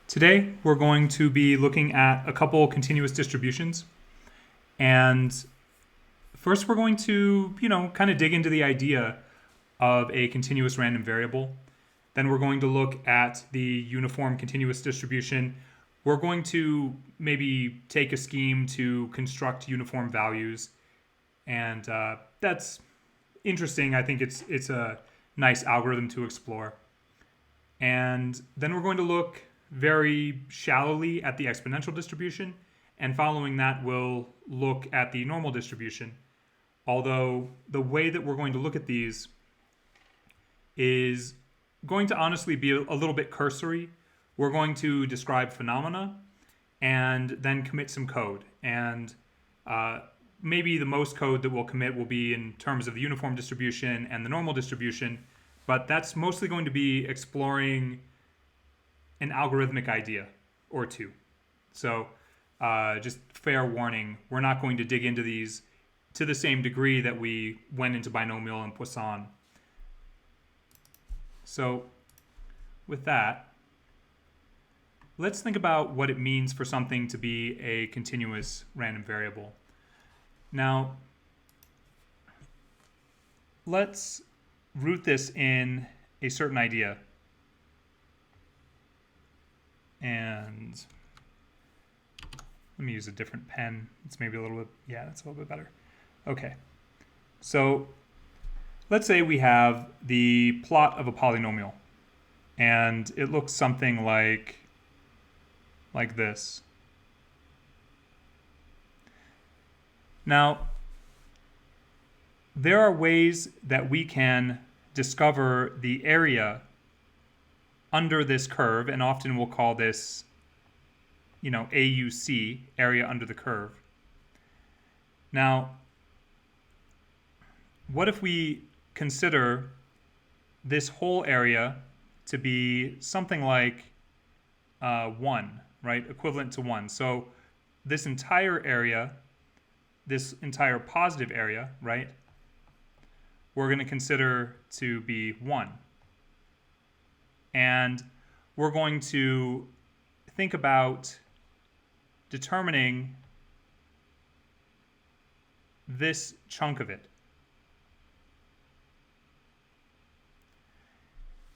Today, we're going to be looking at a couple continuous distributions. And first, we're going to, kind of dig into the idea of a continuous random variable. Then we're going to look at the uniform continuous distribution. We're going to maybe take a scheme to construct uniform values. And that's interesting. I think it's a nice algorithm to explore. And then we're going to look very shallowly at the exponential distribution, and following that we'll look at the normal distribution. Although the way that we're going to look at these is going to honestly be a little bit cursory. We're going to describe phenomena and then commit some code. And maybe the most code that we'll commit will be in terms of the uniform distribution and the normal distribution, but that's mostly going to be exploring an algorithmic idea or two. So just fair warning, we're not going to dig into these to the same degree that we went into binomial and Poisson. So with that, let's think about what it means for something to be a continuous random variable. Now, let's root this in a certain idea. And let me use a different pen. It's maybe a little bit, that's a little bit better. Okay, so let's say we have the plot of a polynomial, and it looks something like this. Now, there are ways that we can discover the area under this curve, and often we'll call this, AUC, area under the curve. Now, what if we consider this whole area to be something like 1, right? Equivalent to 1. So this entire area, this entire positive area, right, we're going to consider to be 1. And we're going to think about determining this chunk of it.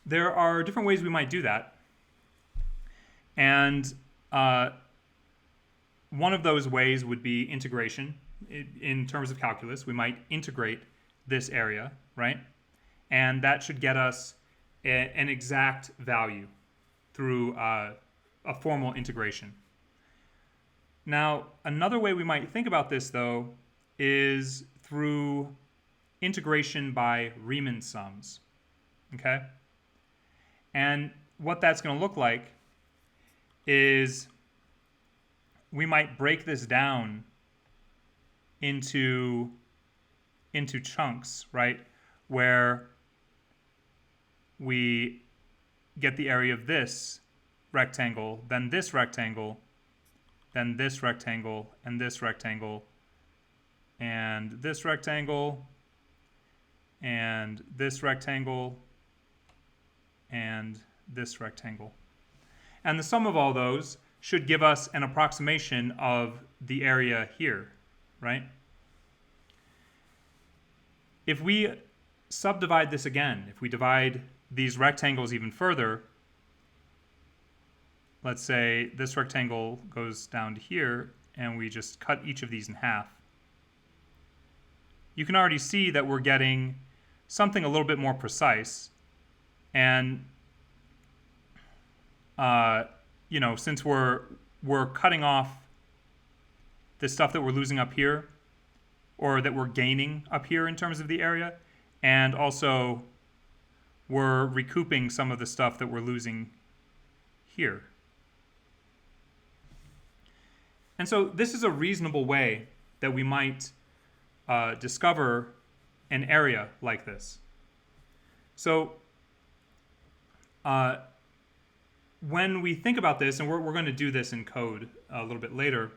There are different ways we might do that. And one of those ways would be integration. In terms of calculus, we might integrate this area, right? And that should get us an exact value through a formal integration. Now, another way we might think about this, though, is through integration by Riemann sums, okay? And what that's going to look like is we might break this down into chunks, right, where we get the area of this rectangle, then this rectangle, then this rectangle, and this rectangle, and this rectangle, and this rectangle, and this rectangle. And the sum of all those should give us an approximation of the area here, right? If we subdivide this again, if we divide these rectangles even further, let's say this rectangle goes down to here, and we just cut each of these in half. You can already see that we're getting something a little bit more precise. And, since we're cutting off the stuff that we're losing up here, or that we're gaining up here in terms of the area, and also we're recouping some of the stuff that we're losing here. And so this is a reasonable way that we might discover an area like this. So when we think about this, and we're going to do this in code a little bit later,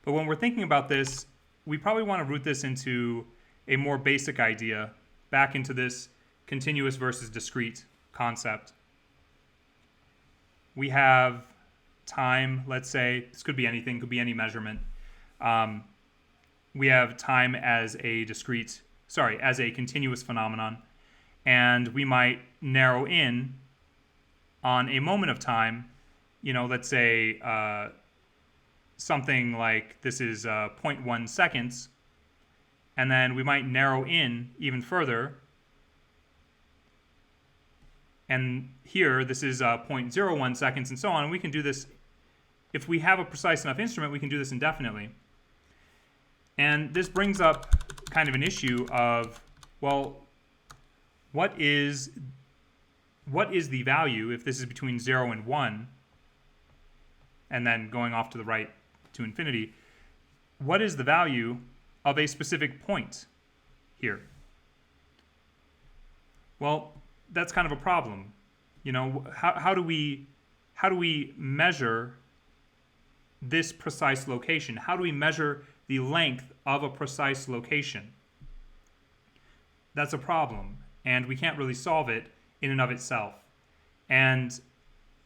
but when we're thinking about this, we probably want to root this into a more basic idea, back into this continuous versus discrete concept. We have time, let's say, this could be anything, could be any measurement. We have time as a as a continuous phenomenon, and we might narrow in on a moment of time, let's say something like this is 0.1 seconds, and then we might narrow in even further, and here this is 0.01 seconds, and so on. And we can do this, if we have a precise enough instrument, we can do this indefinitely. And this brings up kind of an issue of, well, what is the value if this is between 0 and 1, and then going off to the right to infinity? What is the value of a specific point here? Well, that's kind of a problem. How do we measure this precise location? How do we measure the length of a precise location? That's a problem, and we can't really solve it in and of itself. And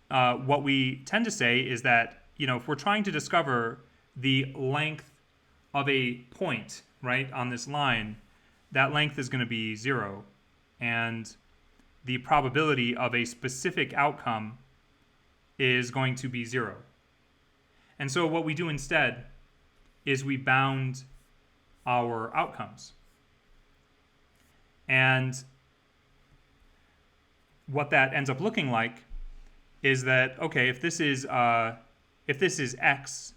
what we tend to say is that, if we're trying to discover the length of a point, right, on this line, that length is going to be 0. And the probability of a specific outcome is going to be 0. And so what we do instead is we bound our outcomes. And what that ends up looking like is that, okay, if this is x,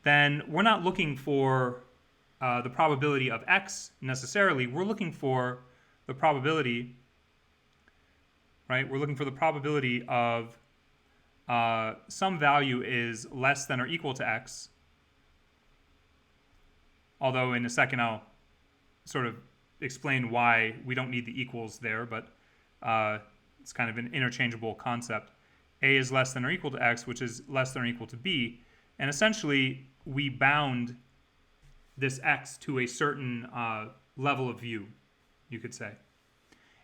then we're not looking for the probability of x necessarily. We're looking for the probability, right? We're looking for the probability of some value is less than or equal to x. Although in a second I'll sort of explain why we don't need the equals there, but it's kind of an interchangeable concept. A is less than or equal to x, which is less than or equal to b. And essentially, we bound this x to a certain level of view, you could say.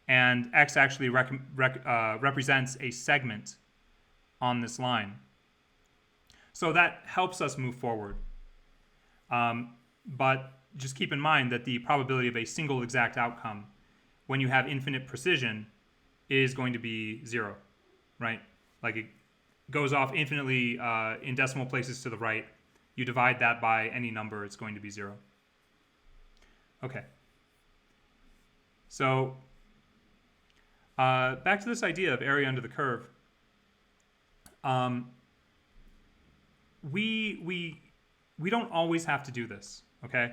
And x actually represents a segment on this line. So that helps us move forward. But just keep in mind that the probability of a single exact outcome, when you have infinite precision, is going to be 0, right? Like it goes off infinitely in decimal places to the right. You divide that by any number, it's going to be 0. Okay. So back to this idea of area under the curve. We don't always have to do this, okay?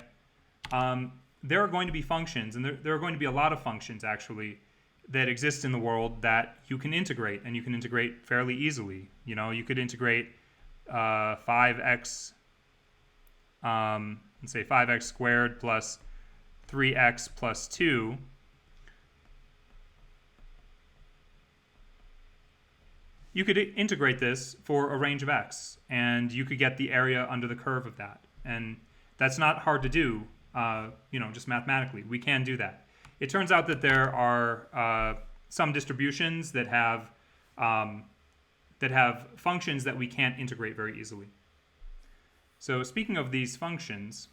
There are going to be functions, and there are going to be a lot of functions, actually, that exist in the world that you can integrate, and you can integrate fairly easily. You could integrate 5x, let's say 5x squared plus 3x plus 2. You could integrate this for a range of x, and you could get the area under the curve of that. And that's not hard to do, just mathematically. We can do that. It turns out that there are some distributions that have functions that we can't integrate very easily. So speaking of these functions,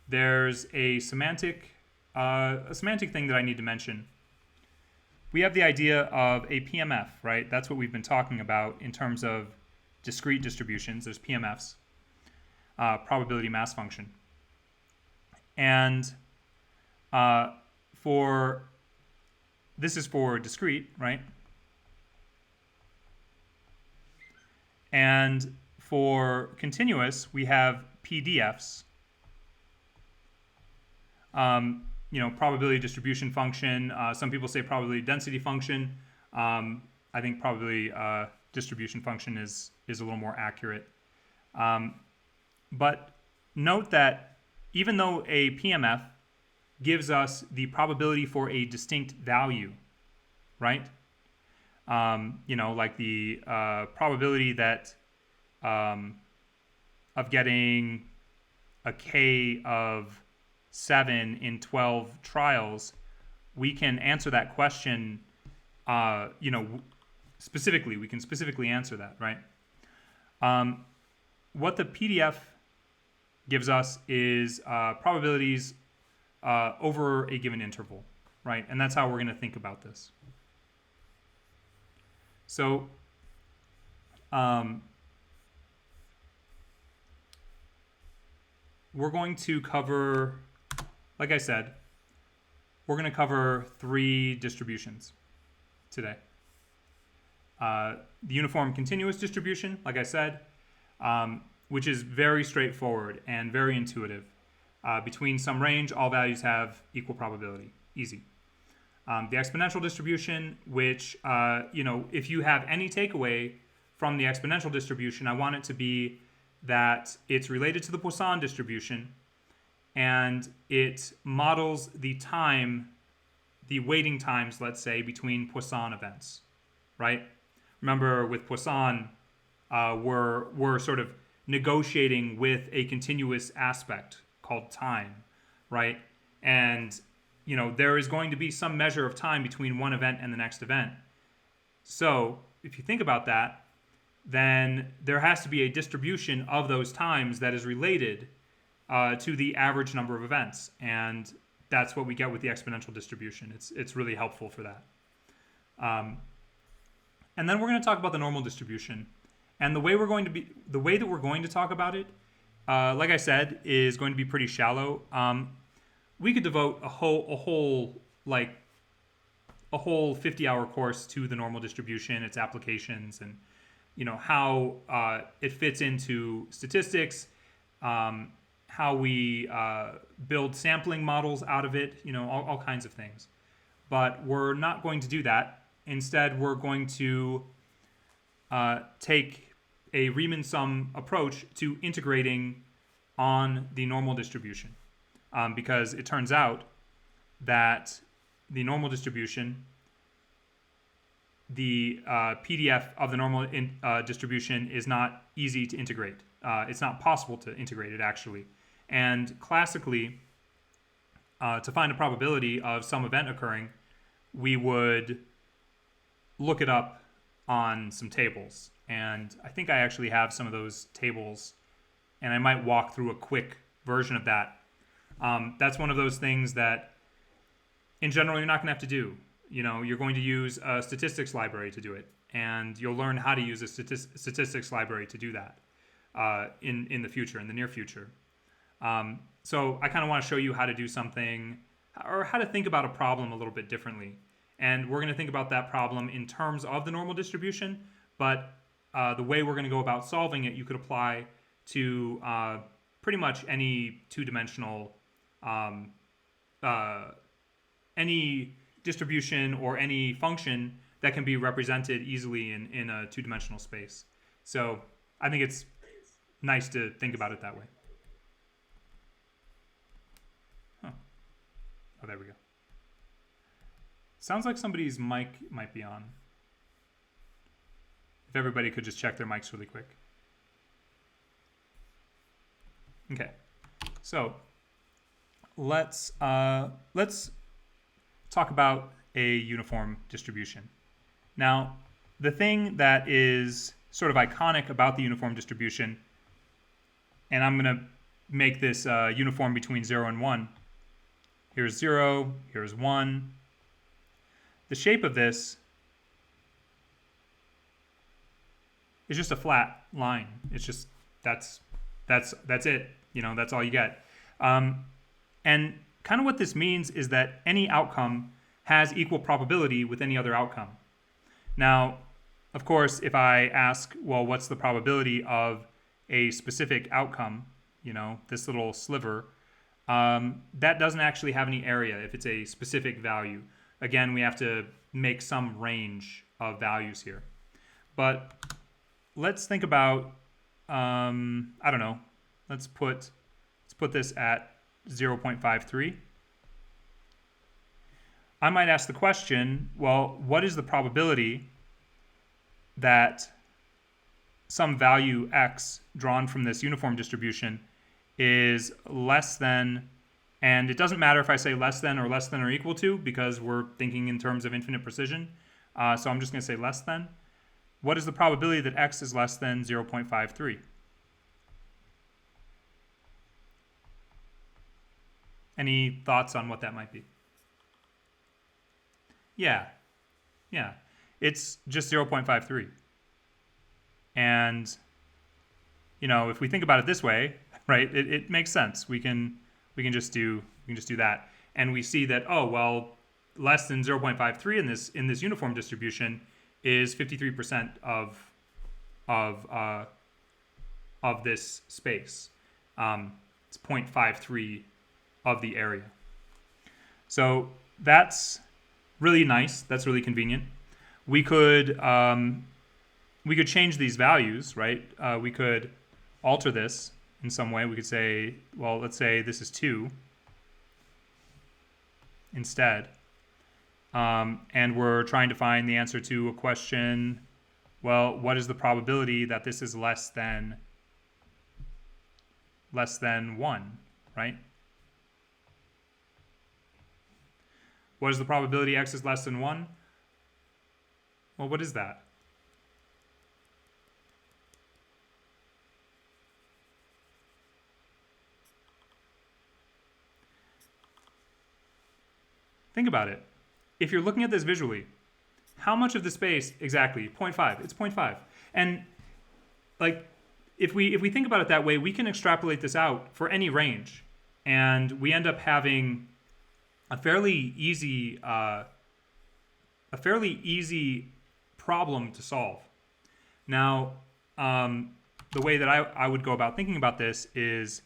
there's a semantic thing that I need to mention. We have the idea of a Pmf, right? That's what we've been talking about in terms of discrete distributions. There's Pmfs, probability mass function. And this is for discrete, right? And for continuous, we have PDFs. Probability distribution function. Some people say probability density function. I think probability distribution function is a little more accurate. But note that even though a Pmf gives us the probability for a distinct value, right? Like the probability that of getting a K of 7 in 12 trials, we can answer that question, specifically. We can specifically answer that, right? What the PDF gives us is probabilities over a given interval, right? And that's how we're going to think about this. So we're going to cover, like I said, we're going to cover 3 distributions today. The uniform continuous distribution, like I said, which is very straightforward and very intuitive. Between some range, all values have equal probability. Easy. The exponential distribution, which, if you have any takeaway from the exponential distribution, I want it to be that it's related to the Poisson distribution, and it models the time, the waiting times, let's say, between Poisson events, right? Remember, with Poisson, we're sort of negotiating with a continuous aspect called time, right? And, there is going to be some measure of time between one event and the next event. So if you think about that, then there has to be a distribution of those times that is related to the average number of events. And that's what we get with the exponential distribution. It's really helpful for that. And then we're going to talk about the normal distribution. And the way that we're going to talk about it, like I said, is going to be pretty shallow. We could devote a whole 50-hour course to the normal distribution, its applications, and how it fits into statistics, how we build sampling models out of it, all kinds of things. But we're not going to do that. Instead, we're going to take a Riemann sum approach to integrating on the normal distribution, because it turns out that the normal distribution, the PDF of the normal distribution is not easy to integrate. It's not possible to integrate it, actually. And classically, to find a probability of some event occurring, we would look it up on some tables. And I think I actually have some of those tables, and I might walk through a quick version of that. That's one of those things that, in general, you're not going to have to do. You're going to use a statistics library to do it, and you'll learn how to use a statistics library to do that in the future, in the near future. So I kind of want to show you how to do something, or how to think about a problem a little bit differently. And we're going to think about that problem in terms of the normal distribution, but the way we're going to go about solving it, you could apply to pretty much any two-dimensional, any distribution or any function that can be represented easily in a two-dimensional space. So I think it's nice to think about it that way. Huh. Oh, there we go. Sounds like somebody's mic might be on. If everybody could just check their mics really quick. Okay, so let's talk about a uniform distribution. Now, the thing that is sort of iconic about the uniform distribution, and I'm going to make this uniform between 0 and 1. Here's 0, here's 1. The shape of this is just a flat line. It's just, that's it. That's all you get. And kind of what this means is that any outcome has equal probability with any other outcome. Now, of course, if I ask, well, what's the probability of a specific outcome, this little sliver, that doesn't actually have any area if it's a specific value. Again, we have to make some range of values here. But let's think about, I don't know, let's put this at 0.53. I might ask the question, well, what is the probability that some value x drawn from this uniform distribution is less than, and it doesn't matter if I say less than or equal to, because we're thinking in terms of infinite precision. So I'm just going to say less than. what is the probability that x is less than 0.53? Any thoughts on what that might be? Yeah. It's just 0.53. And, if we think about it this way, right, it makes sense. We can just do that. And we see that, oh, well, less than 0.53 in this uniform distribution is 53% of this space. It's 0.53 of the area. So that's really nice. That's really convenient. We could change these values, right? We could alter this in some way. We could say, well, let's say this is 2 instead. And we're trying to find the answer to a question, well, what is the probability that this is less than 1, right? What is the probability x is less than 1? Well, what is that? Think about it. If you're looking at this visually, how much of the space exactly? 0.5. It's 0.5. And if we think about it that way, we can extrapolate this out for any range, and we end up having a fairly easy problem to solve. Now, the way that I would go about thinking about this is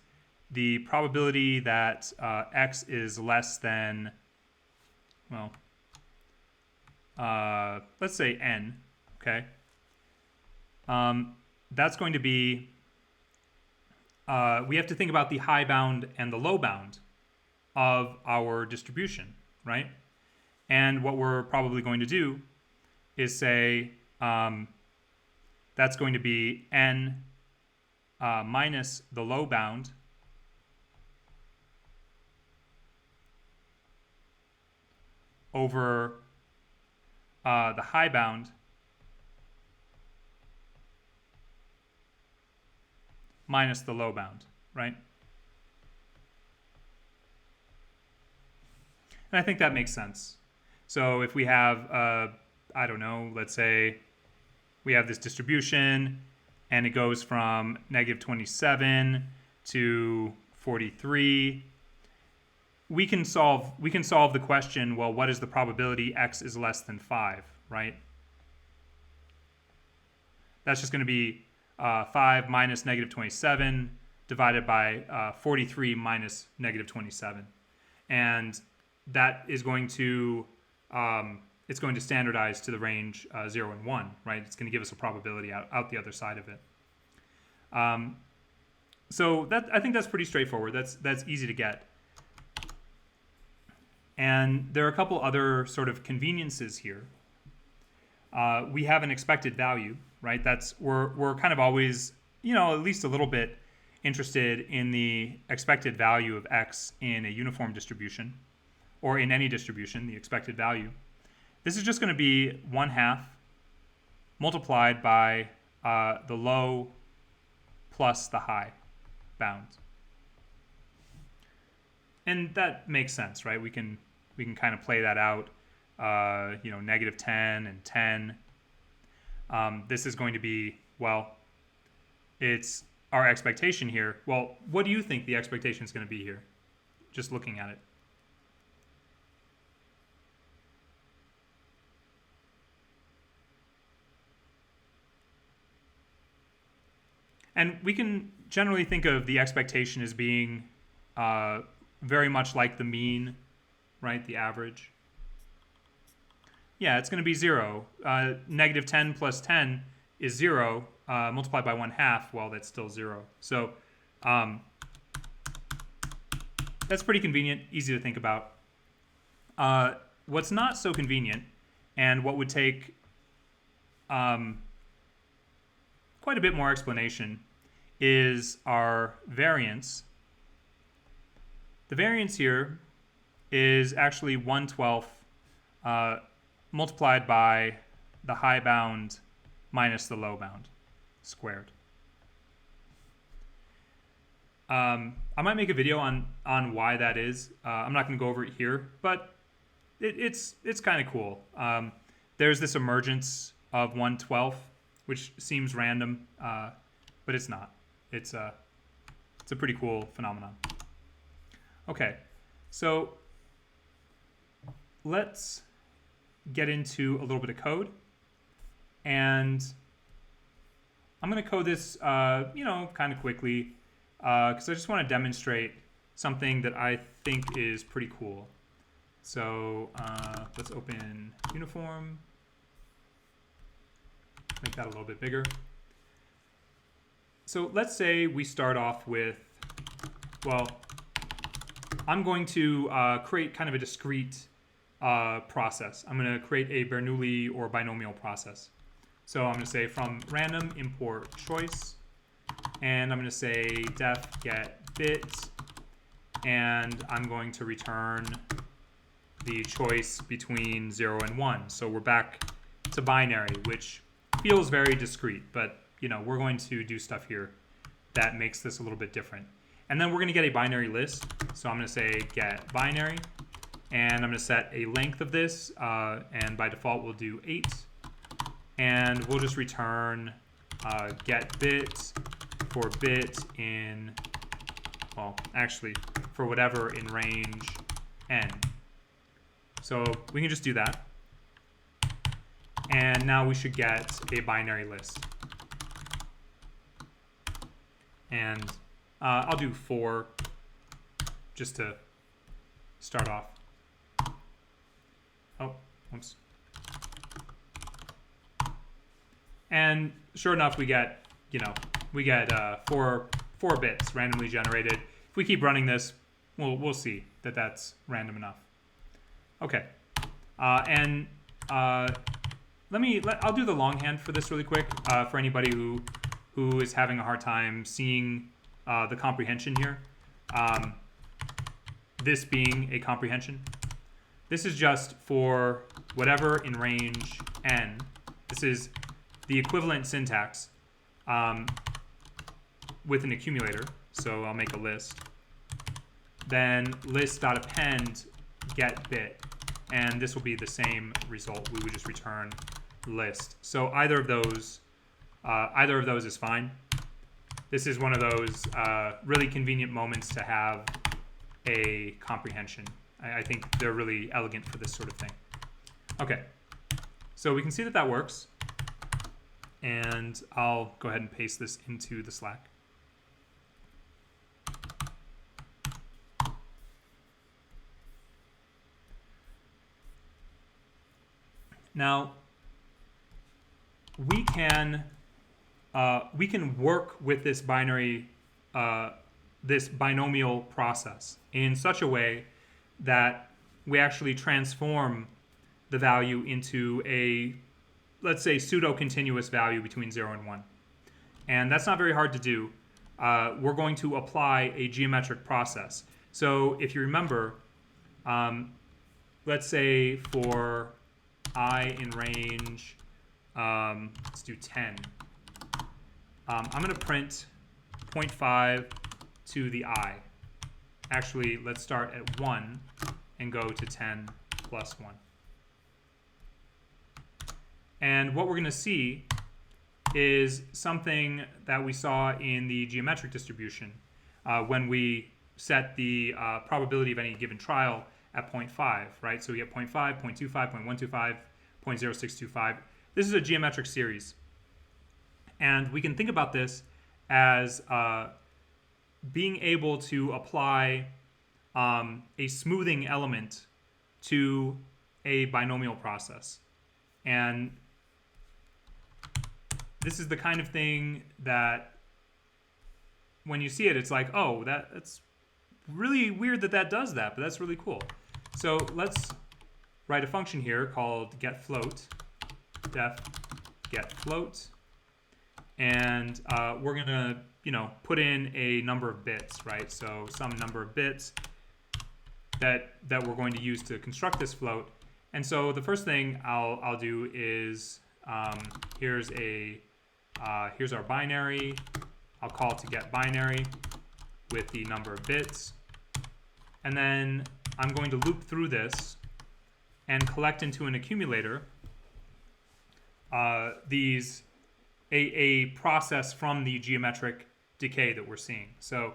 the probability that x is less than, well, let's say n, okay? That's going to be, we have to think about the high bound and the low bound of our distribution, right? And what we're probably going to do is say that's going to be n minus the low bound over the high bound minus the low bound, right? And I think that makes sense. So if we have, I don't know, let's say we have this distribution and it goes from negative 27 to 43. We can solve the question, well, what is the probability x is less than 5, right? That's just going to be 5 minus negative 27 divided by 43 minus negative 27. And that is going to, it's going to standardize to the range 0 and 1, right? It's going to give us a probability out the other side of it. So I think that's pretty straightforward. That's easy to get. And there are a couple other sort of conveniences here. We have an expected value, right? We're kind of always, at least a little bit interested in the expected value of x in a uniform distribution, or in any distribution, the expected value. This is just going to be 1/2 multiplied by the low plus the high bound. And that makes sense, right? We can kind of play that out, negative 10 and 10. This is going to be, well, it's our expectation here. Well, what do you think the expectation is going to be here? Just looking at it. And we can generally think of the expectation as being very much like the mean, right? The average. Yeah, it's going to be 0. Negative 10 plus 10 is 0. Multiplied by 1/2, well, that's still 0. So that's pretty convenient, easy to think about. What's not so convenient, and what would take quite a bit more explanation, is our variance. The variance here is actually 1/12 multiplied by the high bound minus the low bound squared. I might make a video on why that is. I'm not going to go over it here, but it's kind of cool. There's this emergence of 1/12, which seems random, but it's not. It's a pretty cool phenomenon. Okay, so let's get into a little bit of code, and I'm going to code this, kind of quickly, because I just want to demonstrate something that I think is pretty cool. So let's open uniform, make that a little bit bigger. So let's say we start off with, well, I'm going to create kind of a discrete process. I'm going to create a Bernoulli or binomial process. So I'm going to say from random import choice, and I'm going to say def get bit, and I'm going to return the choice between 0 and 1. So we're back to binary, which feels very discrete, but we're going to do stuff here that makes this a little bit different. And then we're going to get a binary list. So I'm going to say get binary, and I'm going to set a length of this, and by default we'll do 8, and we'll just return get bit for bit in, well, actually for whatever in range n. So we can just do that, and now we should get a binary list. And I'll do 4 just to start off. Oh, oops. And sure enough, we get, four bits randomly generated. If we keep running this, we'll see that that's random enough. Okay, I'll do the longhand for this really quick for anybody who is having a hard time seeing the comprehension here. This being a comprehension. This is just for whatever in range n. This is the equivalent syntax with an accumulator. So I'll make a list. Then list.append get bit. And this will be the same result. We would just return list. So either of those is fine. This is one of those really convenient moments to have a comprehension. I think they're really elegant for this sort of thing. Okay, so we can see that works. And I'll go ahead and paste this into the Slack. Now, we can work with this this binomial process in such a way that we actually transform the value into a, let's say, pseudo-continuous value between 0 and 1. And that's not very hard to do. We're going to apply a geometric process. So if you remember, let's say for I in range, let's do 10. I'm going to print 0.5 to the I. Actually, let's start at 1 and go to 10 plus 1. And what we're going to see is something that we saw in the geometric distribution when we set the probability of any given trial at 0.5, right? So we get 0.5, 0.25, 0.125, 0.0625. This is a geometric series. And we can think about this as being able to apply a smoothing element to a binomial process. And this is the kind of thing that when you see it, it's like, oh, that's really weird that does that, but that's really cool. So let's write a function here called getFloat, def getFloat, and we're gonna, put in a number of bits, right? So some number of bits that we're going to use to construct this float. And so the first thing I'll do is Here's our binary. I'll call to get binary with the number of bits. And then I'm going to loop through this and collect into an accumulator a process from the geometric decay that we're seeing. So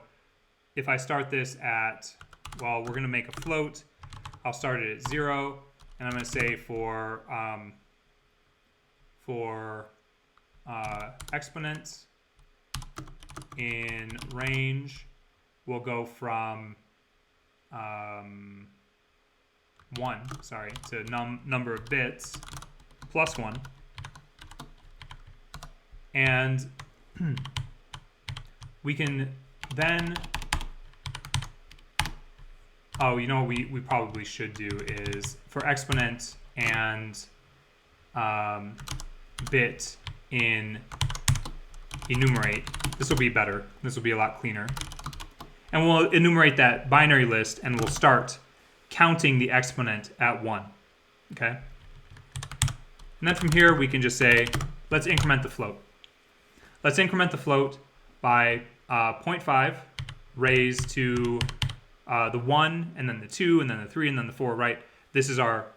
if I start this at, well, we're going to make a float. I'll start it at 0, and I'm going to say for exponents in range, we'll go from 1, to number of bits plus 1. And we can then, oh, you know what we probably should do is for exponent and bit in enumerate. This will be better. This will be a lot cleaner. And we'll enumerate that binary list, and we'll start counting the exponent at 1. Okay? And then from here, we can just say, let's increment the float. Let's increment the float by 0.5 raised to the 1, and then the 2, and then the 3, and then the 4, right? This is our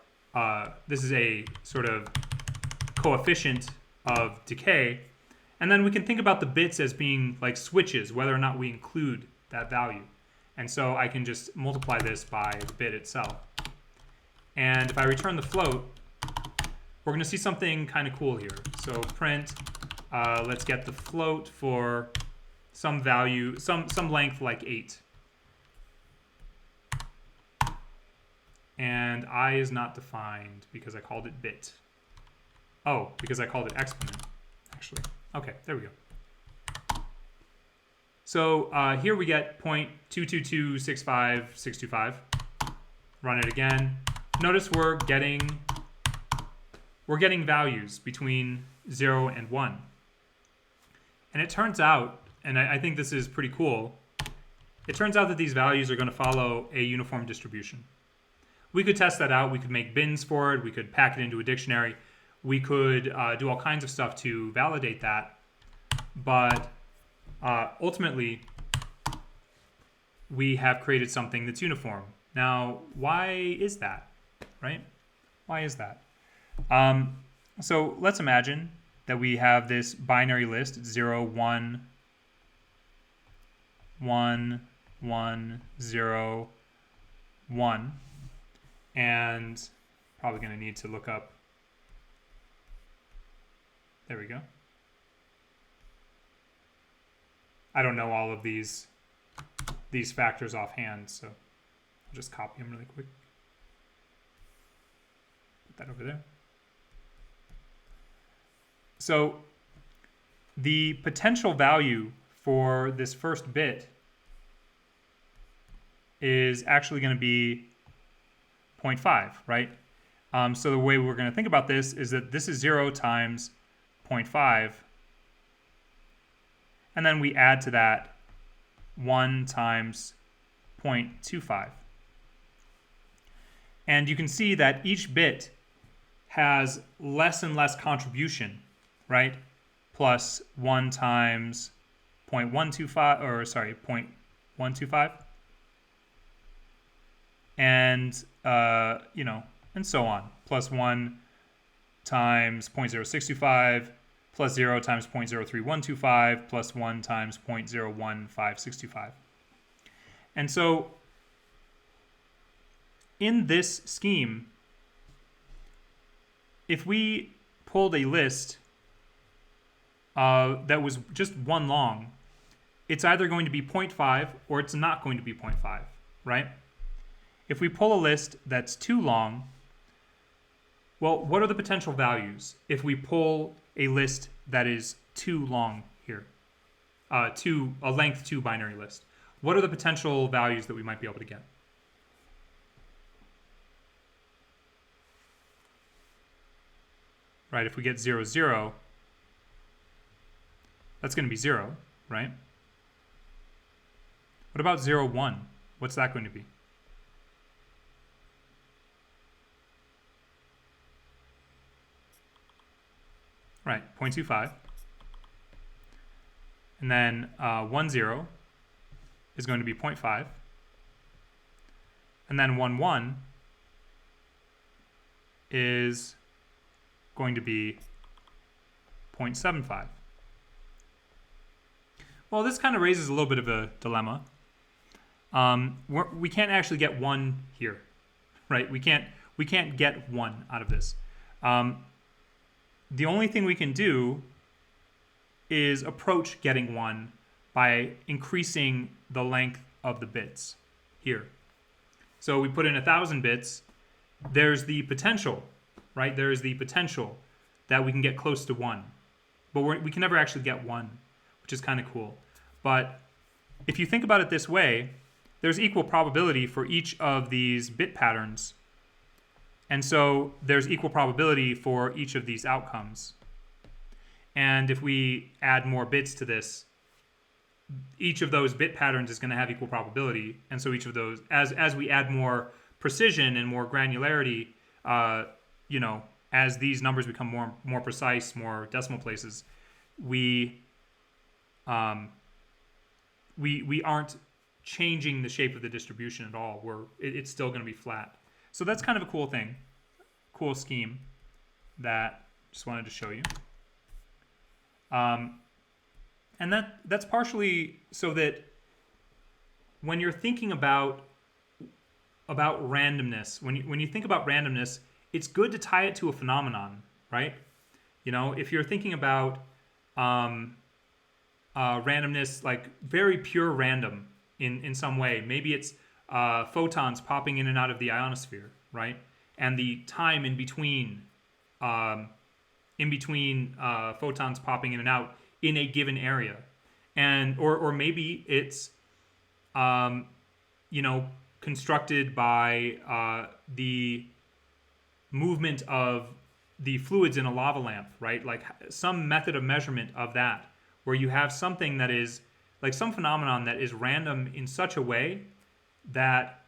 this is a sort of coefficient of decay. And then we can think about the bits as being like switches, whether or not we include that value. And so I can just multiply this by the bit itself. And if I return the float, we're going to see something kind of cool here. So print, let's get the float for some value, some length like 8. And I is not defined because I called it bit. Oh, because I called it exponent, actually. Okay, there we go. So here we get 0.22265625. Run it again. Notice we're getting values between 0 and 1. And it turns out, and I think this is pretty cool, it turns out that these values are going to follow a uniform distribution. We could test that out. We could make bins for it. We could pack it into a dictionary. We could do all kinds of stuff to validate that. But ultimately, we have created something that's uniform. Now, why is that, right? Why is that? So let's imagine that we have this binary list, 0, 1, 1, 1, 0, 1. And probably going to need to look up. There we go. I don't know all of these factors offhand, so I'll just copy them really quick. Put that over there. So the potential value for this first bit is actually going to be 0.5, right? So the way we're going to think about this is that this is 0 times 0.5, and then we add to that 1 times 0.25. And you can see that each bit has less and less contribution, right? Plus 1 times 0.125, or sorry, 0.125. And, you know, and so on. Plus 1 times 0.0625, plus 0 times 0.03125, plus 1 times 0.01565. And so in this scheme, if we pulled a list that was just 1 long, it's either going to be 0.5 or it's not going to be 0.5, right? If we pull a list that's 2 long, well, what are the potential values if we pull a list that is 2 long here? A length 2 binary list. What are the potential values that we might be able to get? Right, if we get 0, 0, that's going to be 0, right? What about 0, 1? What's that going to be? right, 0.25. And then 1, 0 is going to be 0.5. And then 1, 1 is going to be 0.75. Well, this kind of raises a little bit of a dilemma. We can't actually get 1 here, right? We can't get 1 out of this. The only thing we can do is approach getting 1 by increasing the length of the bits here. So we put in 1,000 bits. There's the potential, right? There is the potential that we can get close to 1. But we can never actually get 1, which is kind of cool. But if you think about it this way, there's equal probability for each of these bit patterns. And so there's equal probability for each of these outcomes. And if we add more bits to this, each of those bit patterns is going to have equal probability. And so each of those, as we add more precision and more granularity, as these numbers become more precise, more decimal places, we aren't changing the shape of the distribution at all. It's still going to be flat. So that's kind of a cool thing, cool scheme that just wanted to show you. And that's partially so that when you're thinking about randomness, when you think about randomness, it's good to tie it to a phenomenon, right? If you're thinking about randomness, like very pure random in some way, maybe it's photons popping in and out of the ionosphere, right? And the time in between photons popping in and out in a given area, or maybe it's constructed by the movement of the fluids in a lava lamp, right? Like some method of measurement of that, where you have something that is like some phenomenon that is random in such a way that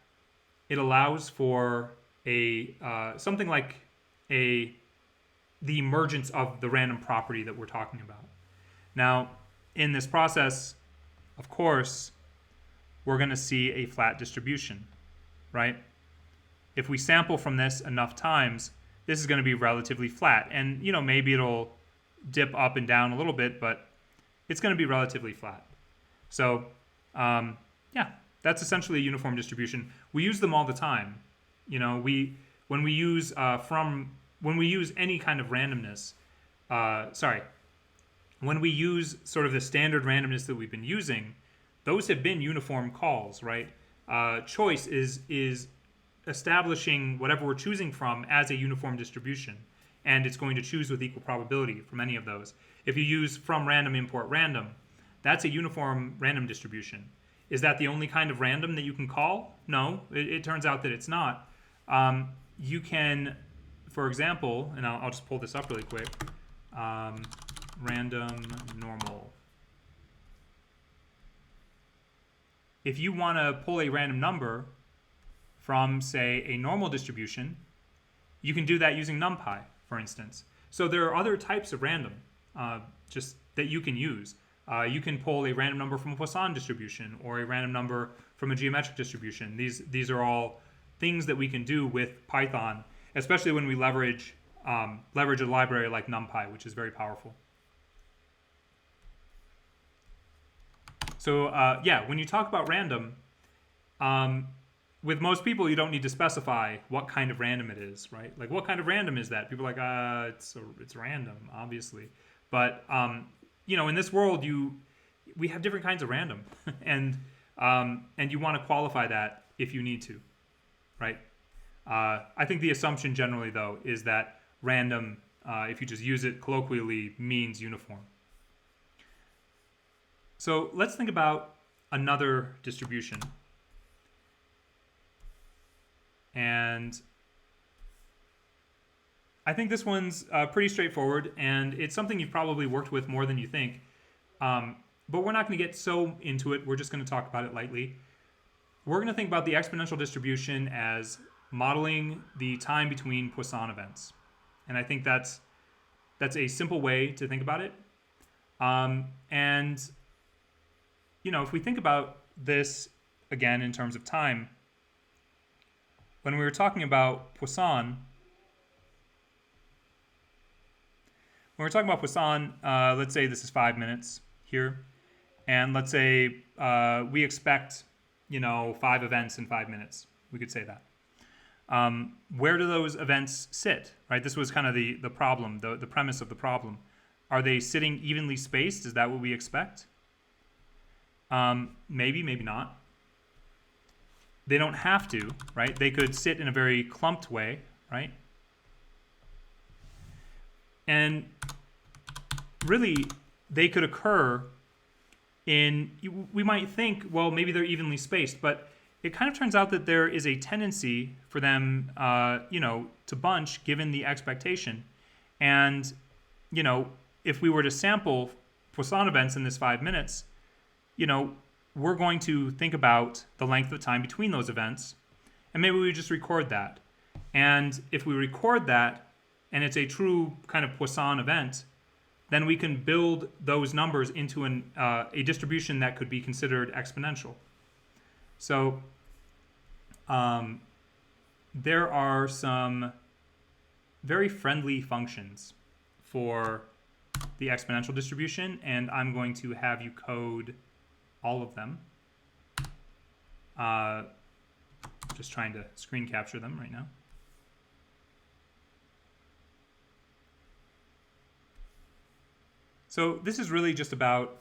it allows for a something like the emergence of the random property that we're talking about. Now, in this process, of course, we're going to see a flat distribution, right? If we sample from this enough times, this is going to be relatively flat. And, maybe it'll dip up and down a little bit, but it's going to be relatively flat. So, that's essentially a uniform distribution. We use them all the time. When we use any kind of randomness, when we use sort of the standard randomness that we've been using, those have been uniform calls, right? Choice is establishing whatever we're choosing from as a uniform distribution, and it's going to choose with equal probability from any of those. If you use from random import random, that's a uniform random distribution. Is that the only kind of random that you can call? No, it turns out that it's not. You can, for example, and I'll just pull this up really quick, random normal. If you want to pull a random number from, say, a normal distribution, you can do that using NumPy, for instance. So there are other types of random just that you can use. You can pull a random number from a Poisson distribution or a random number from a geometric distribution. These are all things that we can do with Python, especially when we leverage a library like NumPy, which is very powerful. So when you talk about random, with most people, you don't need to specify what kind of random it is, right? Like, what kind of random is that? People are like, it's random, obviously. But in this world, we have different kinds of random, and you want to qualify that if you need to, right? I think the assumption generally, though, is that random, if you just use it colloquially, means uniform. So let's think about another distribution. And I think this one's pretty straightforward, and it's something you've probably worked with more than you think. But we're not going to get so into it. We're just going to talk about it lightly. We're going to think about the exponential distribution as modeling the time between Poisson events. And I think that's That's a simple way to think about it. And if we think about this again in terms of time, when we were talking about Poisson, let's say this is 5 minutes here, and let's say we expect 5 events in 5 minutes. We could say that. Where do those events sit? Right. This was kind of the problem, the premise of the problem. Are they sitting evenly spaced? Is that what we expect? Maybe, maybe not. They don't have to, right? They could sit in a very clumped way, right? And really, they could occur we might think, well, maybe they're evenly spaced, but it kind of turns out that there is a tendency for them, to bunch given the expectation. And, if we were to sample Poisson events in this 5 minutes, we're going to think about the length of time between those events, and maybe we just record that. And if we record that, and it's a true kind of Poisson event, then we can build those numbers into a distribution that could be considered exponential. So there are some very friendly functions for the exponential distribution, and I'm going to have you code all of them. Just trying to screen capture them right now. So this is really just about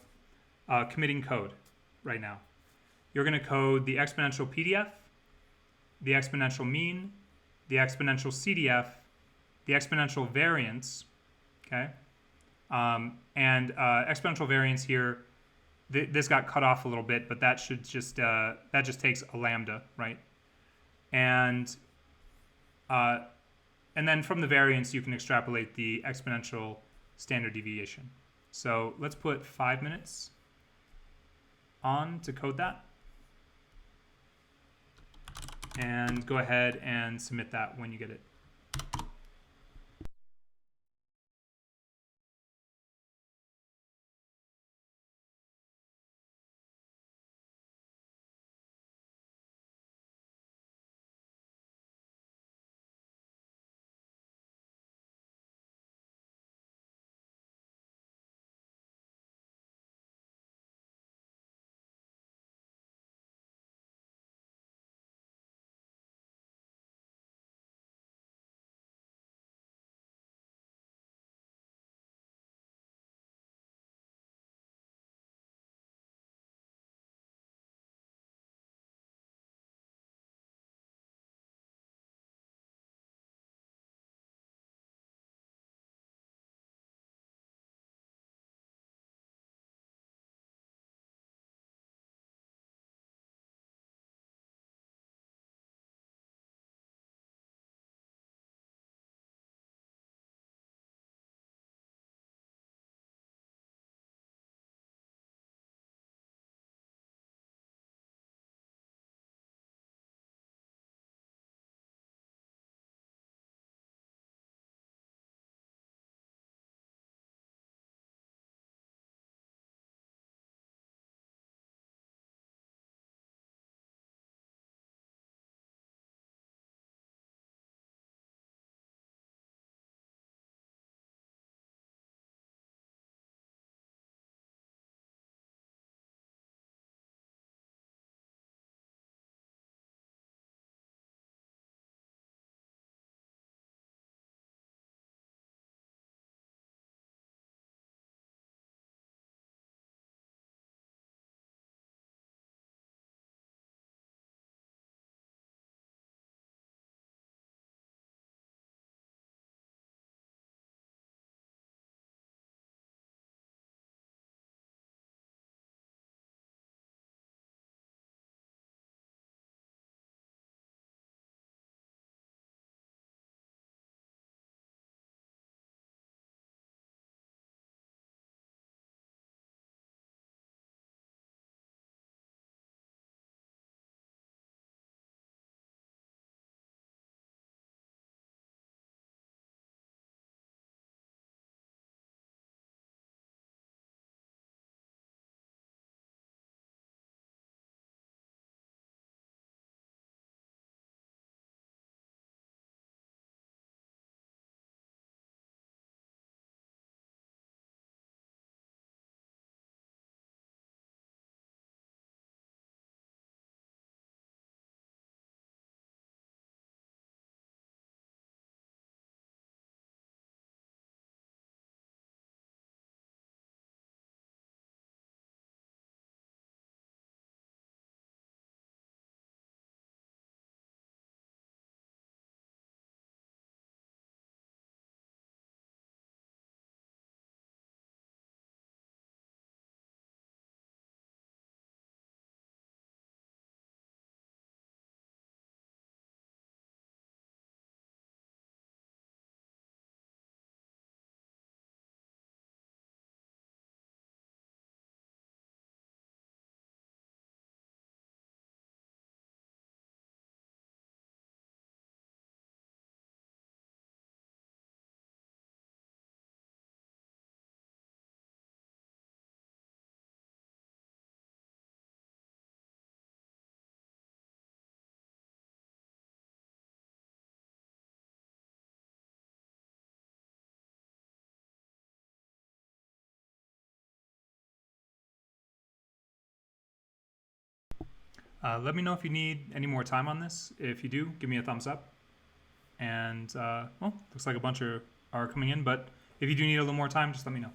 committing code right now. You're going to code the exponential PDF, the exponential mean, the exponential CDF, the exponential variance, okay? And exponential variance here, this got cut off a little bit, but that should just that just takes a lambda, right? And then from the variance, you can extrapolate the exponential standard deviation. So let's put 5 minutes on to code that. And go ahead and submit that when you get it. Let me know if you need any more time on this. If you do, give me a thumbs up. And, well, looks like a bunch are coming in, but if you do need a little more time, just let me know.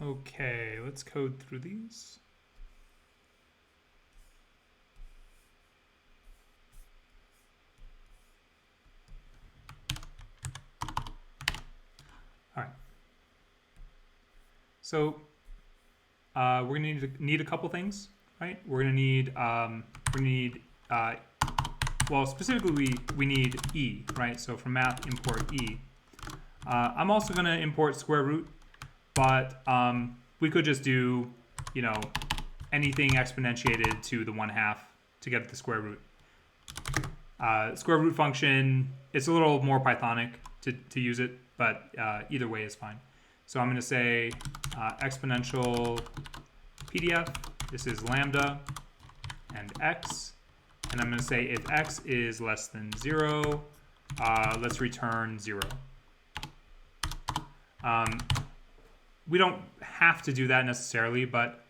Okay, let's code through these. All right. So we're gonna need a couple things, right? We're gonna need well, specifically we need e, right? So from math, import e. I'm also gonna import square root, but we could just do, you know, anything exponentiated to the 1/2 to get the square root. Square root function, it's a little more Pythonic to use it, but either way is fine. So I'm going to say exponential PDF, this is lambda and x, and I'm going to say if x is less than 0, let's return 0. We don't have to do that necessarily, but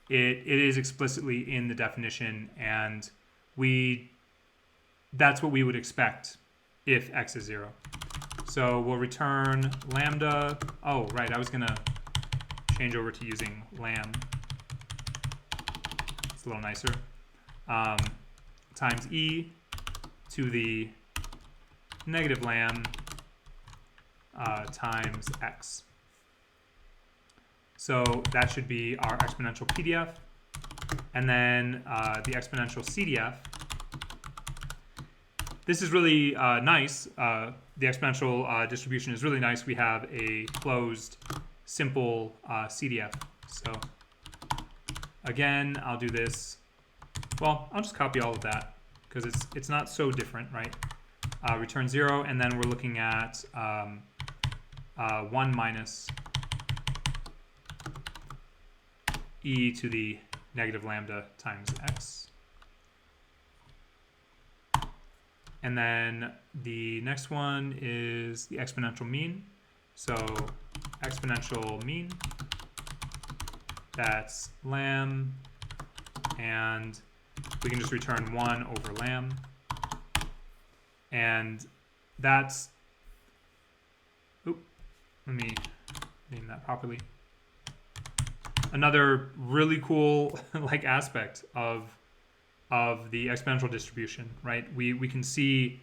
it is explicitly in the definition, and that's what we would expect if x is 0. So we'll return lambda. Oh, right, I was going to change over to using lam. It's a little nicer. Times e to the negative lam times x. So that should be our exponential PDF. And then the exponential Cdf. This is really nice. The exponential distribution is really nice. We have a closed, simple CDF. So again, I'll do this. Well, I'll just copy all of that because it's not so different, right? Return 0, and then we're looking at 1 minus e to the negative lambda times x. And then the next one is the exponential mean. So exponential mean, that's lam, and we can just return 1 over lam. And that's, let me name that properly. Another really cool like aspect of the exponential distribution, right? We can see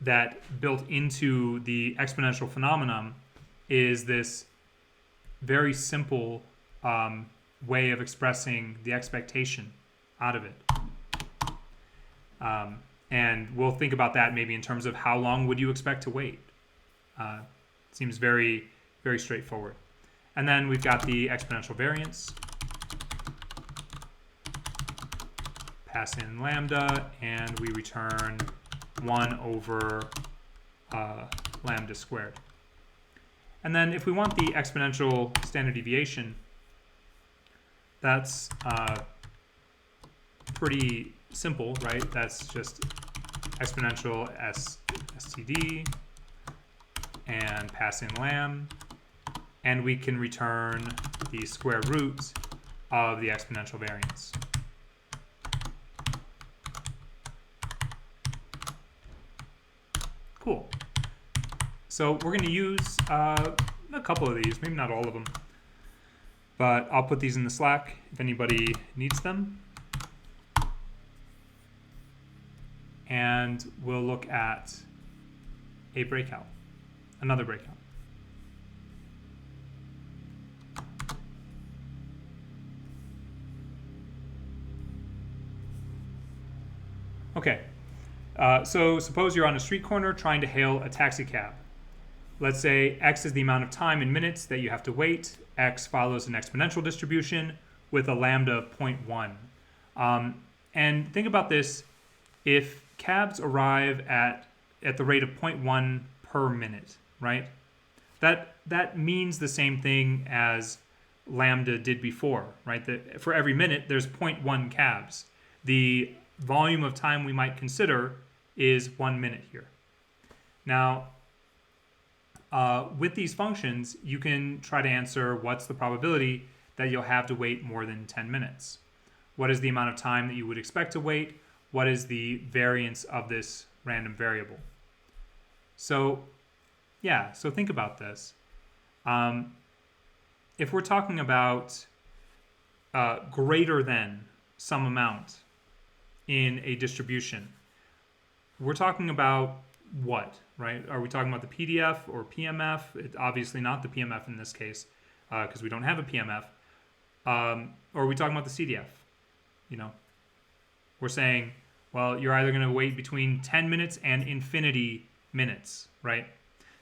that built into the exponential phenomenon is this very simple way of expressing the expectation out of it. And we'll think about that maybe in terms of how long would you expect to wait. Seems very, very straightforward. And then we've got the exponential variance. Pass in lambda, and we return 1 over lambda squared. And then if we want the exponential standard deviation, that's pretty simple, right? That's just exponential std and pass in lam, and we can return the square root of the exponential variance. Cool. So we're going to use a couple of these, maybe not all of them, but I'll put these in the Slack if anybody needs them. And we'll look at a breakout, another breakout. Okay, so suppose you're on a street corner trying to hail a taxi cab. Let's say x is the amount of time in minutes that you have to wait. X follows an exponential distribution with a lambda of 0.1. And think about this, if cabs arrive at the rate of 0.1 per minute, right? That means the same thing as lambda did before, right? That for every minute, there's 0.1 cabs. The volume of time we might consider is 1 minute here. Now, with these functions, you can try to answer what's the probability that you'll have to wait more than 10 minutes. What is the amount of time that you would expect to wait? What is the variance of this random variable? So, yeah, so think about this. If we're talking about greater than some amount in a distribution, we're talking about what, right? Are we talking about the PDF or PMF? It's obviously not the PMF in this case because we don't have a PMF. Or are we talking about the CDF? You know, we're saying, well, you're either going to wait between 10 minutes and infinity minutes, right?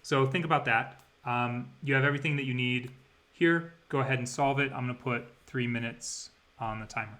So think about that. You have everything that you need here. Go ahead and solve it. I'm going to put 3 minutes on the timer.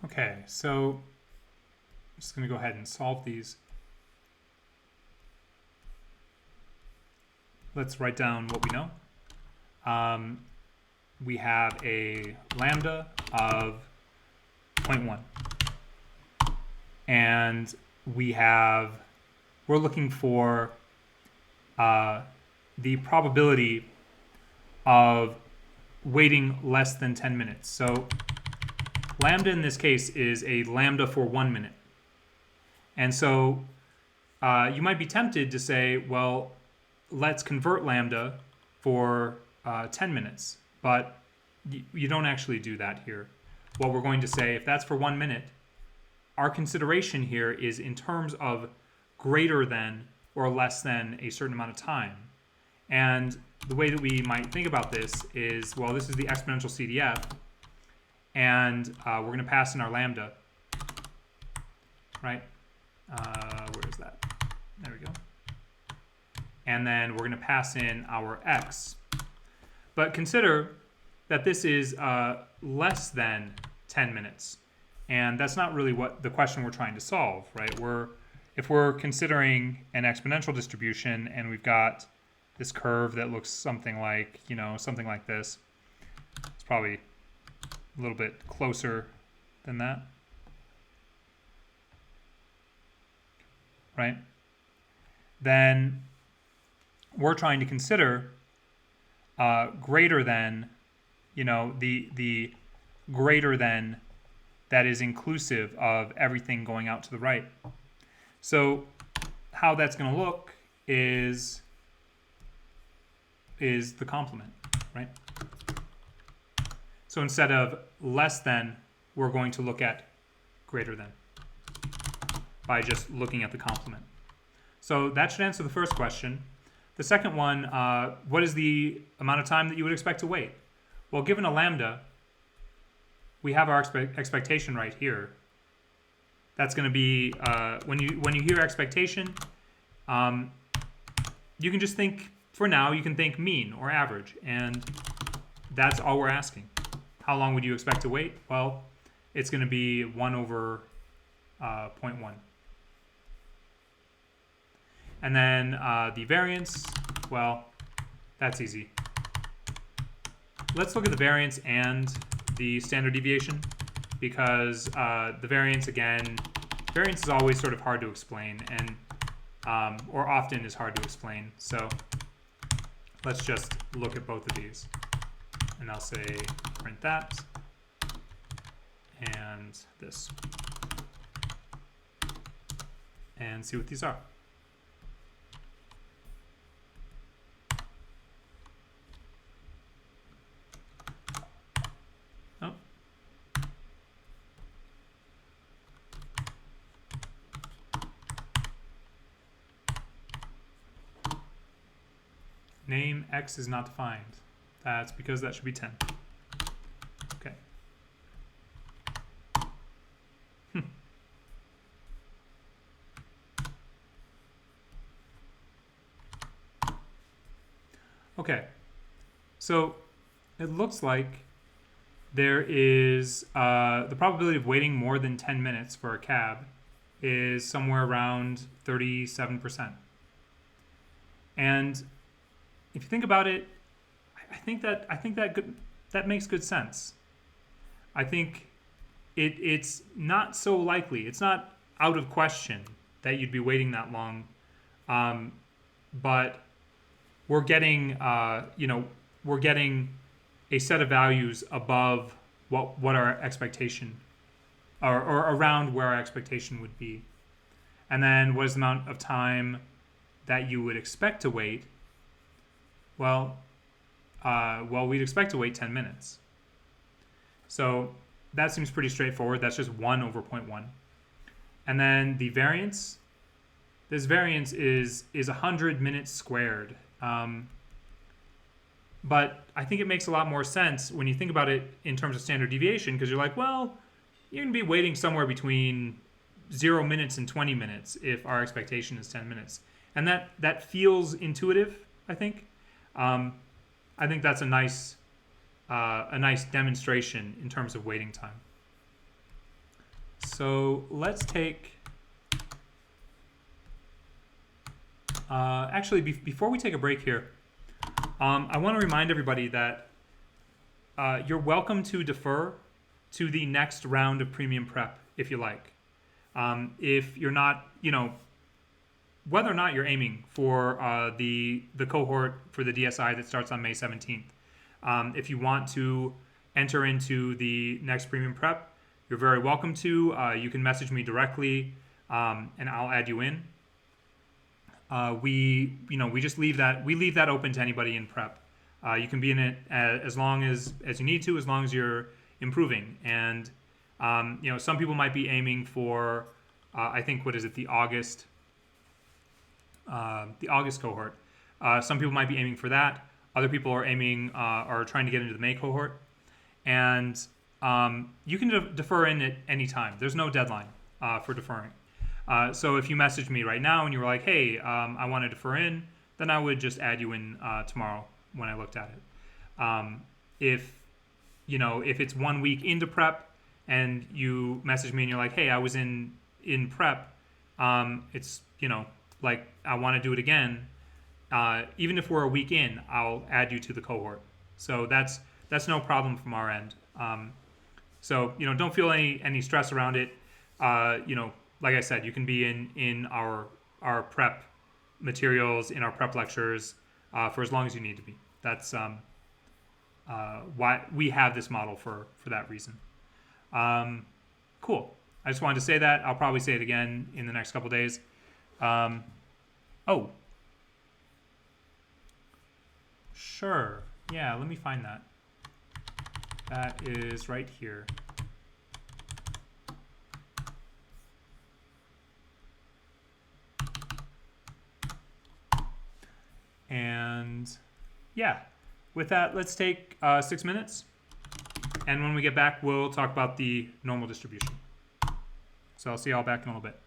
Okay, so I'm just going to go ahead and solve these. Let's write down what we know. We have a lambda of 0.1. And we're looking for the probability of waiting less than 10 minutes. So lambda in this case is a lambda for 1 minute. And so you might be tempted to say, well, let's convert lambda for 10 minutes. But you don't actually do that here. What we're going to say, if that's for 1 minute, our consideration here is in terms of greater than or less than a certain amount of time. And the way that we might think about this is, well, this is the exponential CDF, and we're going to pass in our lambda, right? Where is that? There we go. And then we're going to pass in our x. But consider that this is less than 10 minutes. And that's not really what the question we're trying to solve, right? If we're considering an exponential distribution and we've got this curve that looks something like, something like this. It's probably a little bit closer than that. Right? Then we're trying to consider greater than, the greater than that is inclusive of everything going out to the right. So how that's going to look is the complement, right? So instead of less than, we're going to look at greater than by just looking at the complement. So that should answer the first question. The second one, what is the amount of time that you would expect to wait? Well, given a lambda, we have our expectation right here. That's going to be, when you hear expectation, you can just think, for now, you can think mean or average, and that's all we're asking. How long would you expect to wait? Well, it's going to be 1 over 0.1. And then the variance, well, that's easy. Let's look at the variance and the standard deviation, because the variance, again, variance is always sort of hard to explain, and or often is hard to explain. So let's just look at both of these. And I'll say print that and this. And see what these are. Oh. Name x is not defined. That's because that should be 10. Okay. Okay. So it looks like there is the probability of waiting more than 10 minutes for a cab is somewhere around 37%. And if you think about it, I think that makes good sense. I think it's not so likely. It's not out of question that you'd be waiting that long, but we're getting we're getting a set of values above what our expectation or around where our expectation would be, and then what is the amount of time that you would expect to wait? Well, we'd expect to wait 10 minutes. So that seems pretty straightforward. That's just 1 over 0.1. And then the variance, this variance is 100 minutes squared. But I think it makes a lot more sense when you think about it in terms of standard deviation, because you're like, well, you're going to be waiting somewhere between 0 minutes and 20 minutes if our expectation is 10 minutes. And that feels intuitive, I think. I think that's a nice demonstration in terms of waiting time. So let's take, actually, before we take a break here, I want to remind everybody that you're welcome to defer to the next round of premium prep if you like. If you're not, whether or not you're aiming for the cohort for the DSI that starts on May 17th, If you want to enter into the next premium prep, you're very welcome to. You can message me directly, and I'll add you in. We just leave that open to anybody in prep. You can be in it as long as you need to, as long as you're improving. And some people might be aiming for, I think, what is it, the August cohort. Some people might be aiming for that. Other people are trying to get into the May cohort. And you can defer in at any time. There's no deadline for deferring. So if you message me right now and you were like, hey, I want to defer in, then I would just add you in tomorrow when I looked at it. If it's 1 week into prep and you message me and you're like, hey, I was in prep, it's, like I want to do it again. Even if we're a week in, I'll add you to the cohort. So that's no problem from our end. So don't feel any stress around it. Like I said, you can be in our prep materials, in our prep lectures, for as long as you need to be. That's why we have this model for that reason. Cool. I just wanted to say that. I'll probably say it again in the next couple days. Oh. Sure. Yeah, let me find that. That is right here. And yeah, with that, let's take 6 minutes. And when we get back, we'll talk about the normal distribution. So I'll see y'all back in a little bit.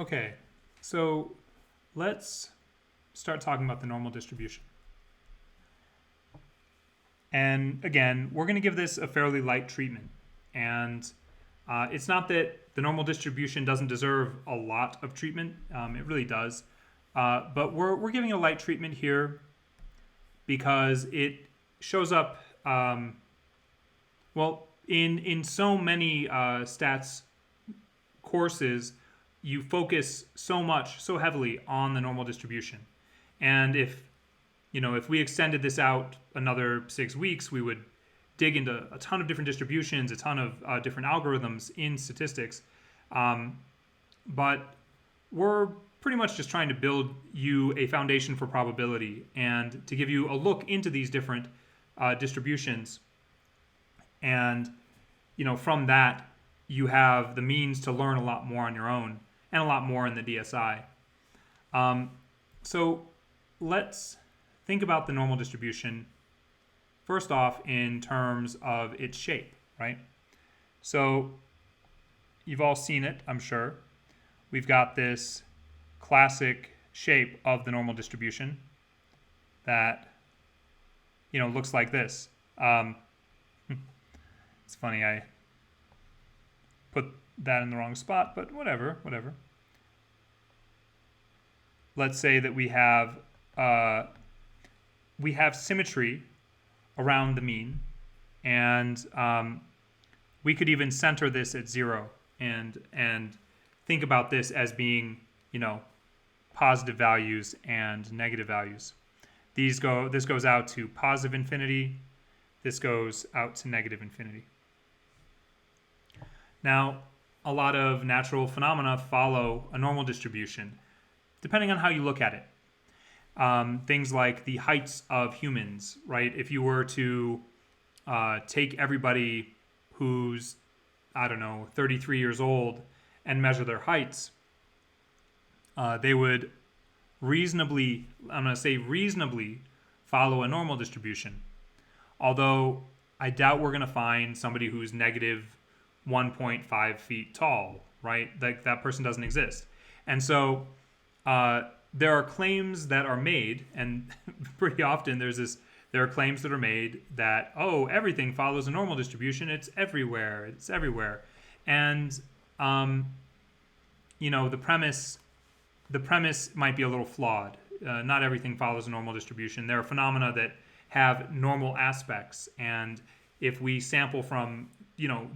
Okay, so let's start talking about the normal distribution. And again, we're going to give this a fairly light treatment. And it's not that the normal distribution doesn't deserve a lot of treatment. It really does. But we're giving a light treatment here because it shows up, well, in so many stats courses, you focus so heavily on the normal distribution. And if we extended this out another 6 weeks, we would dig into a ton of different distributions, a ton of different algorithms in statistics. But we're pretty much just trying to build you a foundation for probability and to give you a look into these different distributions. And from that, you have the means to learn a lot more on your own and a lot more in the DSI. So let's think about the normal distribution first off in terms of its shape, right? So you've all seen it, I'm sure. We've got this classic shape of the normal distribution that looks like this. It's funny, I put that in the wrong spot, but whatever. Let's say that we have symmetry around the mean, and we could even center this at 0 and think about this as being positive values and negative values. This goes out to positive infinity. This goes out to negative infinity. Now, a lot of natural phenomena follow a normal distribution, depending on how you look at it. Things like the heights of humans, right? If you were to take everybody who's, 33 years old and measure their heights, they would reasonably follow a normal distribution. Although I doubt we're going to find somebody who's negative 1.5 feet tall, right? Like that person doesn't exist. And so there are claims that are made, and pretty often there are claims that are made that, everything follows a normal distribution. It's everywhere. And the premise might be a little flawed. Not everything follows a normal distribution. There are phenomena that have normal aspects, and if we sample from,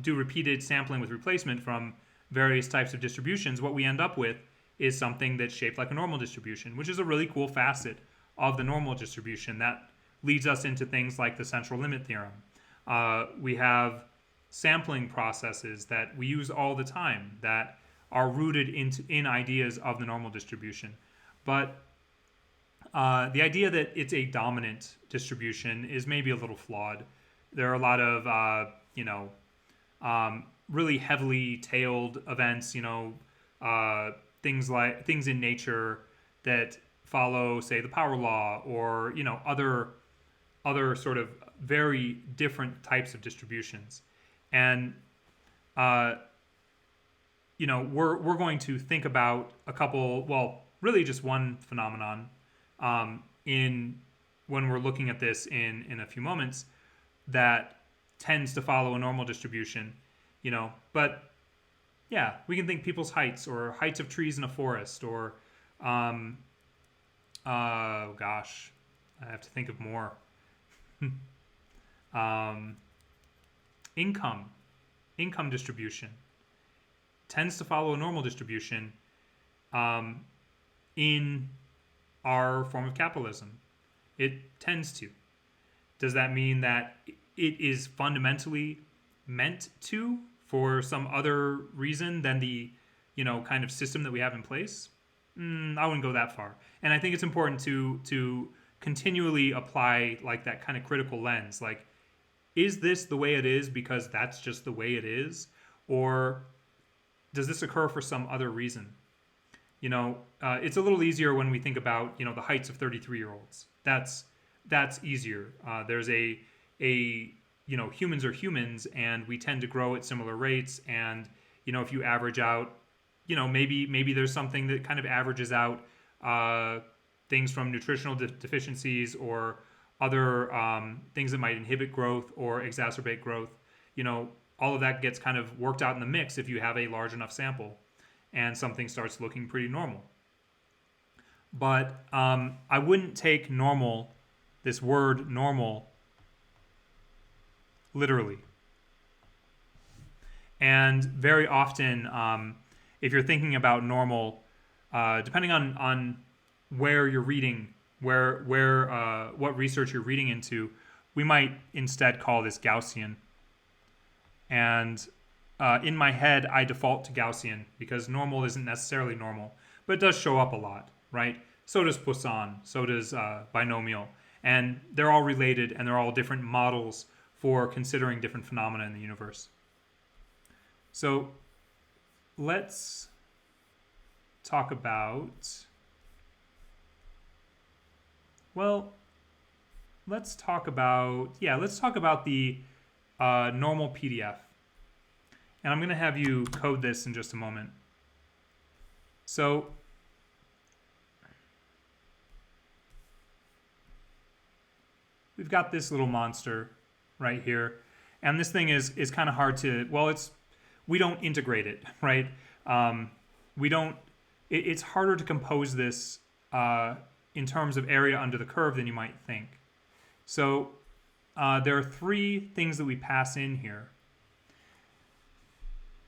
do repeated sampling with replacement from various types of distributions, what we end up with is something that's shaped like a normal distribution, which is a really cool facet of the normal distribution that leads us into things like the central limit theorem. We have sampling processes that we use all the time that are rooted in ideas of the normal distribution. But the idea that it's a dominant distribution is maybe a little flawed. There are a lot of, really heavily tailed events, things in nature that follow, say, the power law or, other sort of very different types of distributions. And, we're going to think about a couple, really just one phenomenon when we're looking at this in a few moments that tends to follow a normal distribution, but yeah, we can think people's heights or heights of trees in a forest or, I have to think of more. Income distribution tends to follow a normal distribution in our form of capitalism. It tends to. Does that mean that it is fundamentally meant to for some other reason than the kind of system that we have in place? I wouldn't go that far. And I think it's important to continually apply like that kind of critical lens. Like, is this the way it is because that's just the way it is? Or does this occur for some other reason? It's a little easier when we think about, the heights of 33-year-olds. That's easier. There's humans are humans, and we tend to grow at similar rates. And, if you average out, maybe there's something that kind of averages out things from nutritional deficiencies or other things that might inhibit growth or exacerbate growth. All of that gets kind of worked out in the mix if you have a large enough sample and something starts looking pretty normal. But I wouldn't take normal, this word normal, literally. And very often, if you're thinking about normal, depending on where you're reading, what research you're reading into, we might instead call this Gaussian. And in my head, I default to Gaussian because normal isn't necessarily normal, but it does show up a lot, right? So does Poisson, so does binomial. And they're all related, and they're all different models for considering different phenomena in the universe. So let's talk about, let's talk about the normal PDF. And I'm going to have you code this in just a moment. So we've got this little monster right here. And this thing is kind of hard to, we don't integrate it, right? It's harder to compose this in terms of area under the curve than you might think. So there are three things that we pass in here.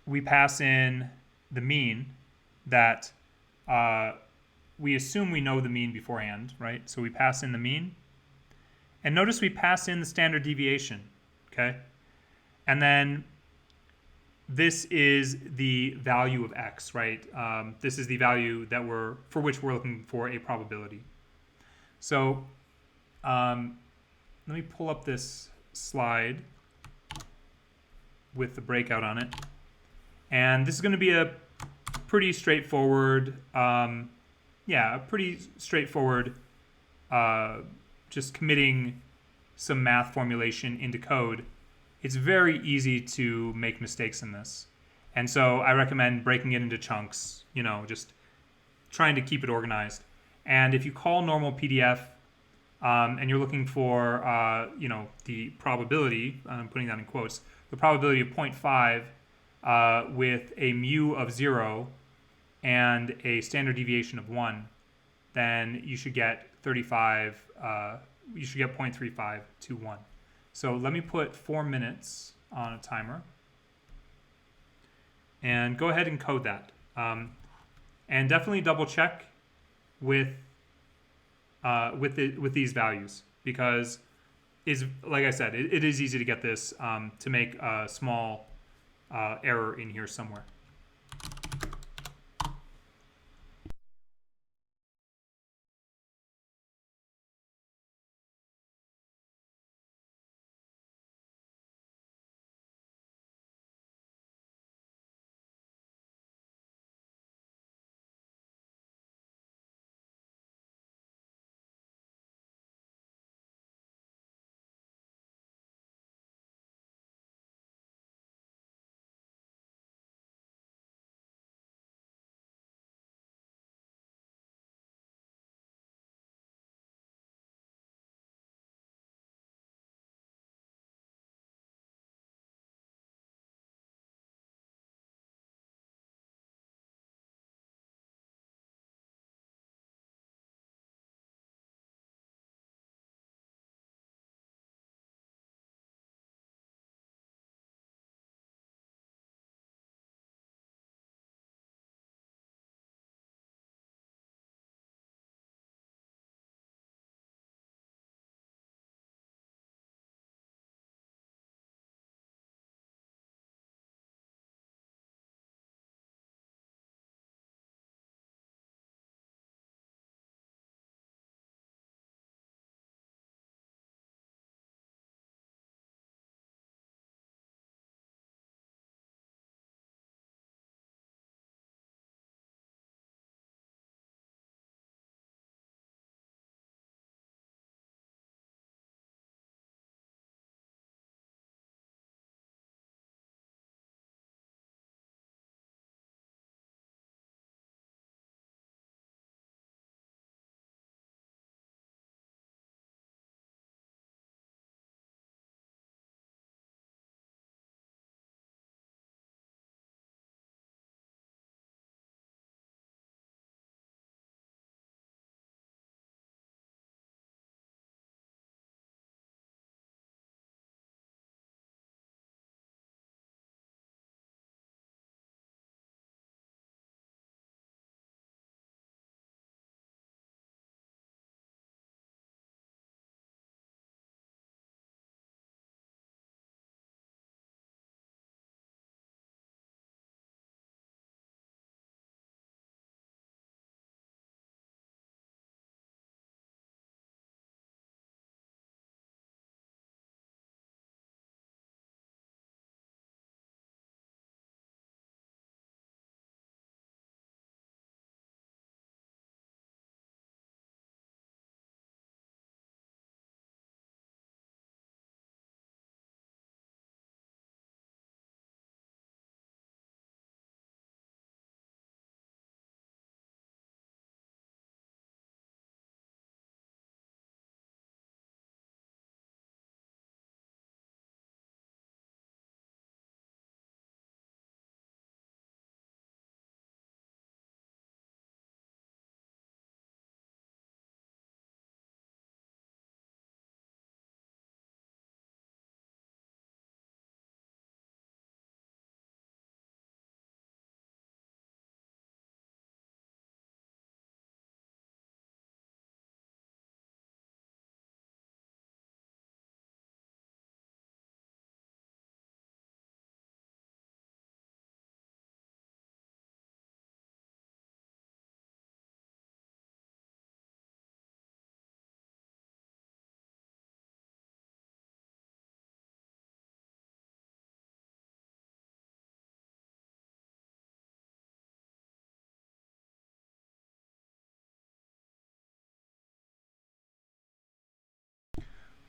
We pass in the mean that we assume we know the mean beforehand, right? So we pass in the mean. And notice we pass in the standard deviation, okay? And then this is the value of x, right? This is the value that for which we're looking for a probability. So let me pull up this slide with the breakout on it. And this is going to be a pretty straightforward, just committing some math formulation into code. It's very easy to make mistakes in this. And so I recommend breaking it into chunks, just trying to keep it organized. And if you call normal PDF and you're looking for, the probability, I'm putting that in quotes, the probability of 0.5 with a mu of 0 and a standard deviation of 1, then you should get 0.35 to 1. So let me put 4 minutes on a timer and go ahead and code that. And definitely double check with these values, because like I said, it is easy to get this to make a small error in here somewhere.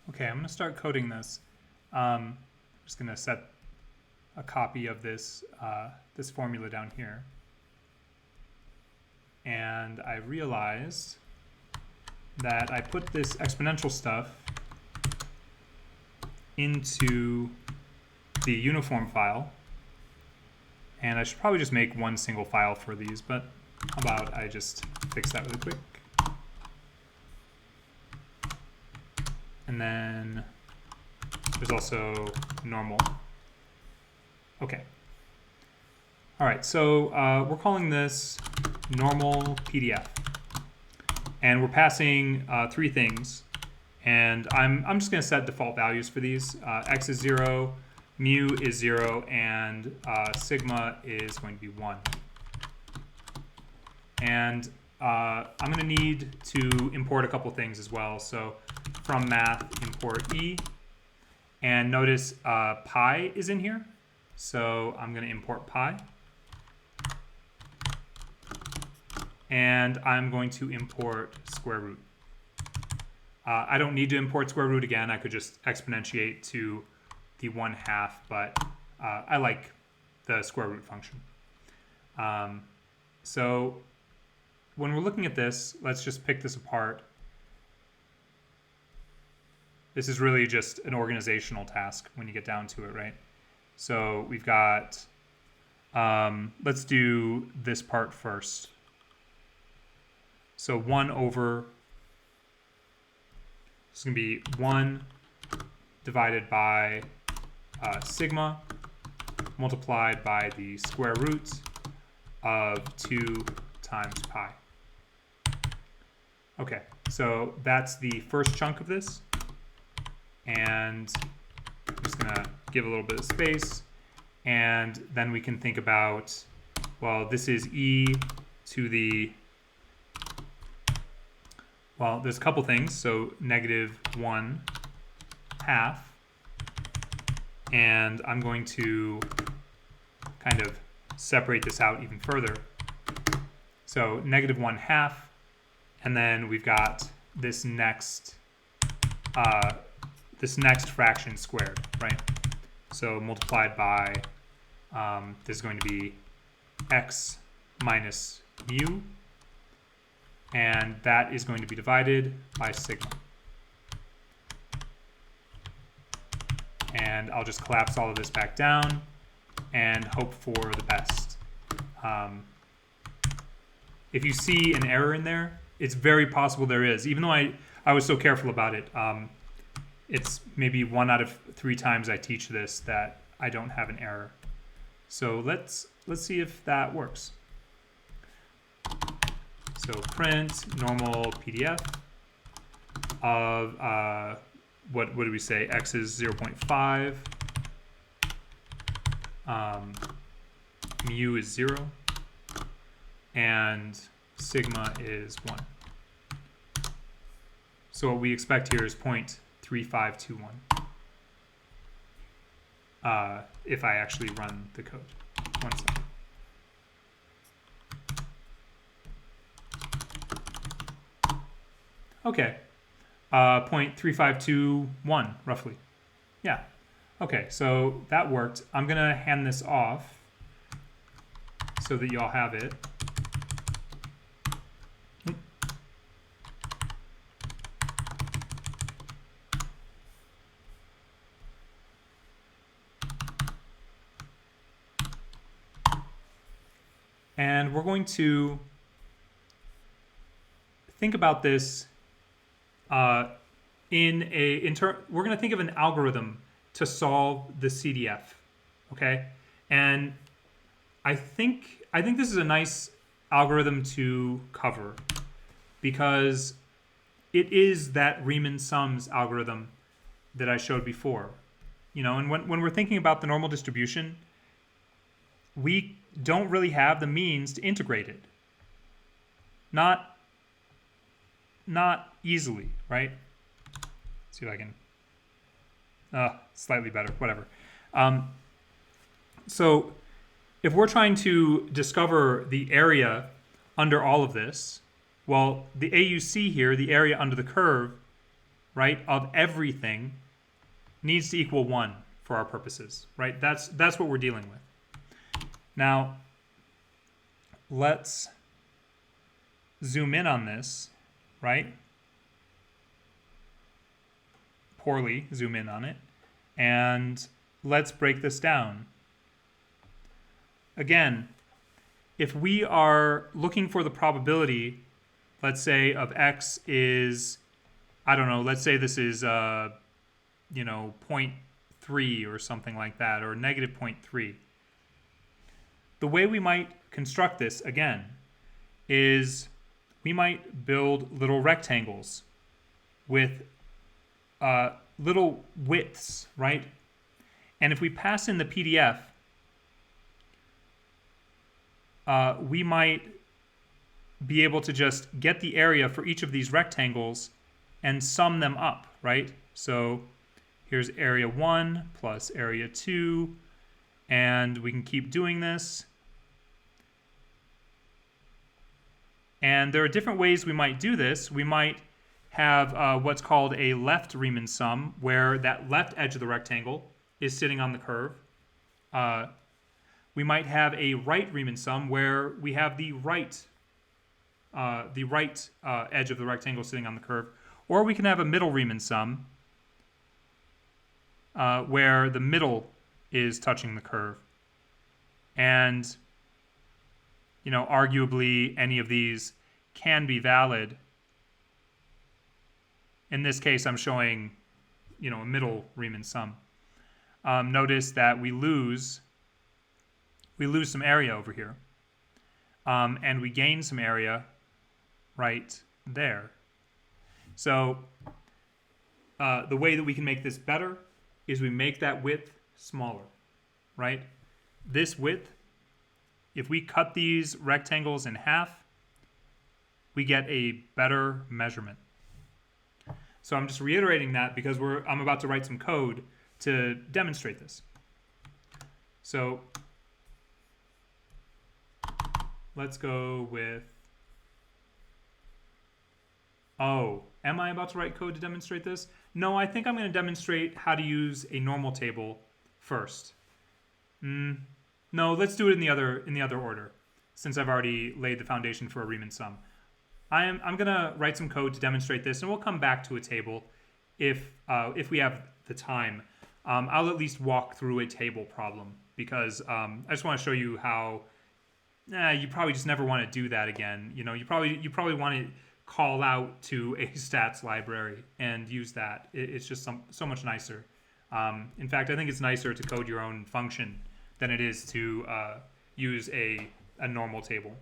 Okay, I'm going to start coding this. I'm just going to set a copy of this, this formula down here. And I realized that I put this exponential stuff into the uniform file. And I should probably just make one single file for these, but how about I just fix that really quick. And then there's also normal. Okay. All right, so we're calling this normal PDF. And we're passing 3 things. And I'm just going to set default values for these. X is 0, mu is 0, and sigma is going to be 1. And I'm going to need to import a couple things as well. So from math, import e. And notice pi is in here. So I'm going to import pi. And I'm going to import square root. I don't need to import square root again. I could just exponentiate to the 1/2, but I like the square root function. So when we're looking at this, let's just pick this apart. This is really just an organizational task when you get down to it, right? So we've got, let's do this part first. So 1 over, it's going to be 1 divided by sigma multiplied by the square root of 2 times pi. Okay, so that's the first chunk of this. And I'm just going to give a little bit of space. And then we can think about, well, this is e to the, well, there's a couple things. So -1/2. And I'm going to kind of separate this out even further. So -1/2. And then we've got this next fraction squared, right? So multiplied by, this is going to be x minus mu. And that is going to be divided by sigma. And I'll just collapse all of this back down and hope for the best. If you see an error in there, it's very possible there is. Even though I was so careful about it, it's maybe 1 out of 3 times I teach this that I don't have an error. So let's see if that works. So print normal PDF of, what did we say? X is 0.5. Mu is 0. And sigma is 1. So what we expect here is 0.3521. If I actually run the code. 1 second. Okay, 0.3521 roughly. Yeah, okay, so that worked. I'm gonna hand this off so that y'all have it. And we're going to think about this we're going to think of an algorithm to solve the CDF, okay? And I think this is a nice algorithm to cover because it is that Riemann sums algorithm that I showed before. You know, and when we're thinking about the normal distribution, we don't really have the means to integrate it. Not easily, right? Let's see if I can, slightly better, whatever. So if we're trying to discover the area under all of this, well, the AUC here, the area under the curve, right, of everything needs to equal 1 for our purposes, right? That's what we're dealing with. Now, let's zoom in on this, right? Poorly zoom in on it. And let's break this down. Again, if we are looking for the probability, let's say, of x is, I don't know, let's say this is, 0.3 or something like that, or negative 0.3. The way we might construct this, again, is we might build little rectangles with little widths, right? And if we pass in the PDF, we might be able to just get the area for each of these rectangles and sum them up, right? So here's area 1 plus area 2, and we can keep doing this. And there are different ways we might do this. We might have what's called a left Riemann sum, where that left edge of the rectangle is sitting on the curve. We might have a right Riemann sum, where we have the right edge of the rectangle sitting on the curve. Or we can have a middle Riemann sum, where the middle is touching the curve. And arguably any of these can be valid. In this case, I'm showing, a middle Riemann sum. Notice that we lose some area over here, and we gain some area right there. So the way that we can make this better is we make that width smaller, right? This width, if we cut these rectangles in half, we get a better measurement. So I'm just reiterating that because I'm about to write some code to demonstrate this. So let's go with, am I about to write code to demonstrate this? No, I think I'm going to demonstrate how to use a normal table first. No, let's do it in the other order, since I've already laid the foundation for a Riemann sum. I'm going to write some code to demonstrate this, and we'll come back to a table if we have the time. I'll at least walk through a table problem because I just want to show you how you probably just never want to do that again. You probably want to call out to a stats library and use that. It's just so much nicer. In fact, I think it's nicer to code your own function than it is to use a normal table.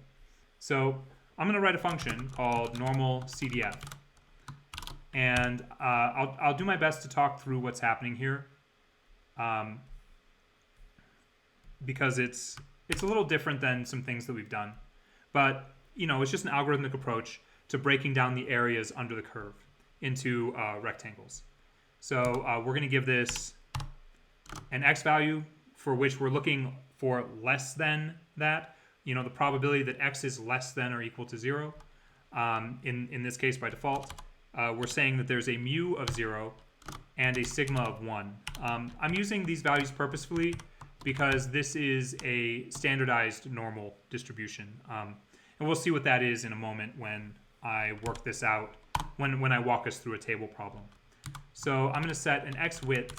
So I'm going to write a function called normal Cdf. And I'll do my best to talk through what's happening here because it's a little different than some things that we've done. But, it's just an algorithmic approach to breaking down the areas under the curve into rectangles. So we're going to give this an x value for which we're looking for less than that. The probability that x is less than or equal to 0. In this case, by default, we're saying that there's a mu of 0 and a sigma of 1. I'm using these values purposefully because this is a standardized normal distribution. And we'll see what that is in a moment when I work this out, when I walk us through a table problem. So I'm going to set an x width.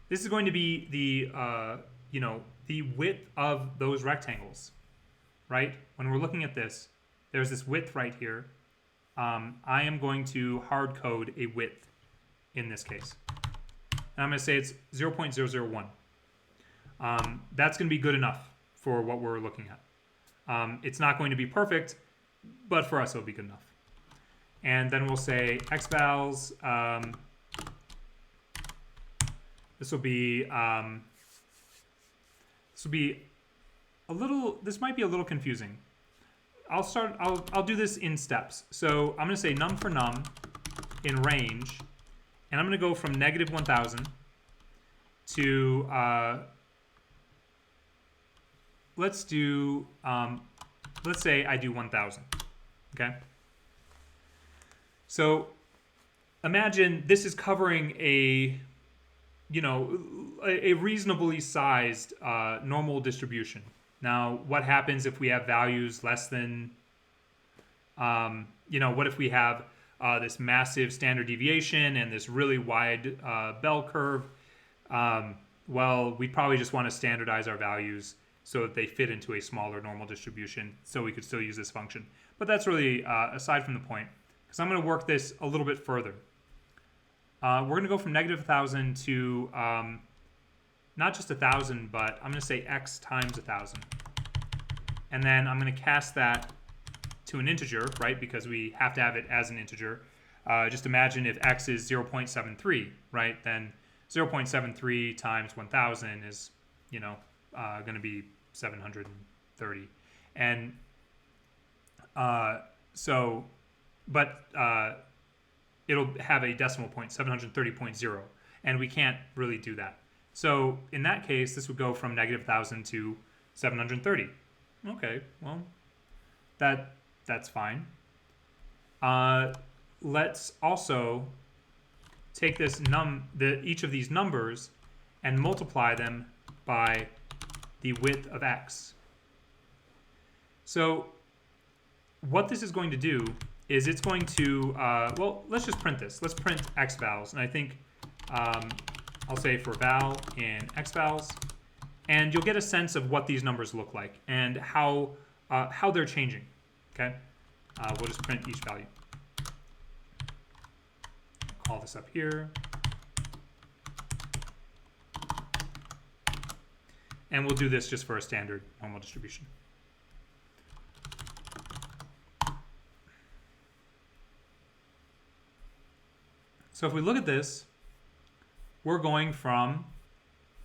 This is going to be the width of those rectangles, right? When we're looking at this, there's this width right here. I am going to hard code a width in this case. And I'm going to say it's 0.001. That's going to be good enough for what we're looking at. It's not going to be perfect, but for us it'll be good enough. And then we'll say xvals. This will be a little. This might be a little confusing. I'll do this in steps. So I'm going to say num for num in range, and I'm going to go from negative 1,000 to let's say I do 1,000. Okay. So imagine this is covering a reasonably sized normal distribution. Now, what happens if we have values less than, what if we have this massive standard deviation and this really wide bell curve? Well, we'd probably just want to standardize our values so that they fit into a smaller normal distribution so we could still use this function. But that's really aside from the point, because I'm going to work this a little bit further. We're going to go from negative 1,000 to not just 1,000, but I'm going to say x times 1,000. And then I'm going to cast that to an integer, right? Because we have to have it as an integer. Just imagine if x is 0.73, right? Then 0.73 times 1,000 is, going to be 730. And it'll have a decimal point, 730.0, and we can't really do that. So in that case, this would go from negative 1,000 to 730. Okay, well, that's fine. Let's also take this each of these numbers and multiply them by the width of x. So what this is going to do is it's going to, let's just print this. Let's print x vals. And I think I'll say for val in x vals. And you'll get a sense of what these numbers look like and how they're changing. Okay? We'll just print each value. Call this up here. And we'll do this just for a standard normal distribution. So if we look at this, we're going from,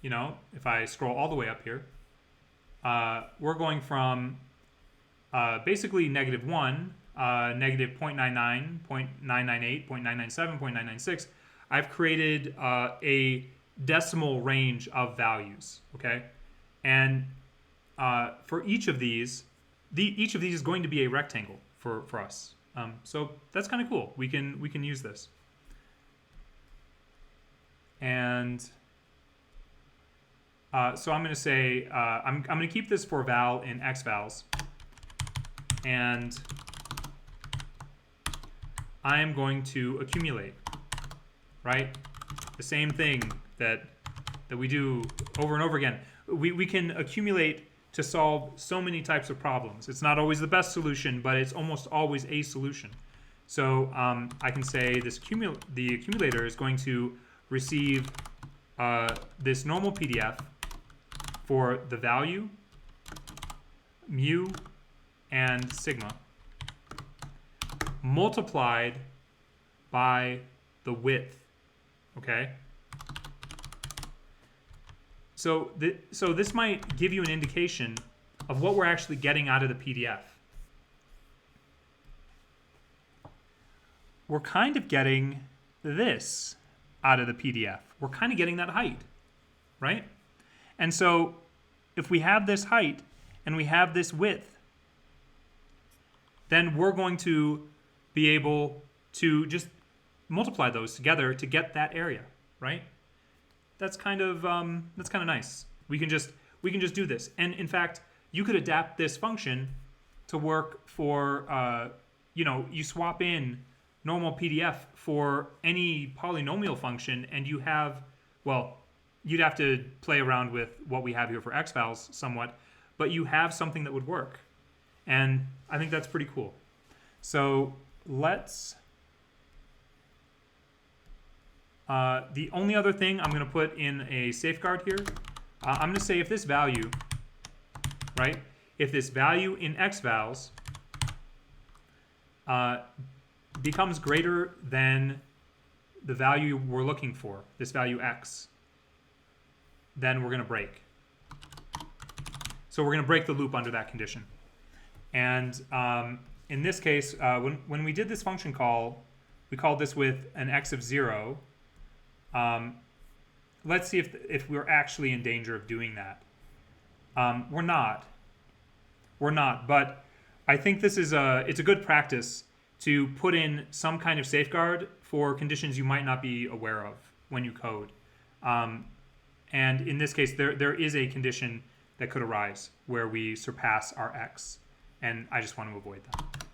if I scroll all the way up here, we're going from basically negative 1, negative 0.99, 0.998, 0.997, 0.996. I've created a decimal range of values, okay? And for each of these, each of these is going to be a rectangle for us. So that's kind of cool. We can use this. And so I'm going to say, I'm going to keep this for val in x vals. And I am going to accumulate, right? The same thing that we do over and over again. We can accumulate to solve so many types of problems. It's not always the best solution, but it's almost always a solution. So I can say the accumulator is going to receive this normal PDF for the value, mu, and sigma multiplied by the width, okay? So this might give you an indication of what we're actually getting out of the PDF. We're kind of getting this out of the PDF. We're kind of getting that height, right? And so if we have this height and we have this width, then we're going to be able to just multiply those together to get that area, right? That's kind of nice. We can just do this. And in fact, you could adapt this function to work for you swap in normal PDF for any polynomial function, and you have, you'd have to play around with what we have here for x vals somewhat, but you have something that would work. And I think that's pretty cool. So let's, the only other thing I'm going to put in a safeguard here, I'm going to say if this value, right, if this value in x vals becomes greater than the value we're looking for, this value x, then we're going to break. So we're going to break the loop under that condition. And in this case, when we did this function call, we called this with an x of 0. Let's see if we're actually in danger of doing that. We're not, but I think this is it's a good practice to put in some kind of safeguard for conditions you might not be aware of when you code. And in this case, there is a condition that could arise where we surpass our x, and I just want to avoid that.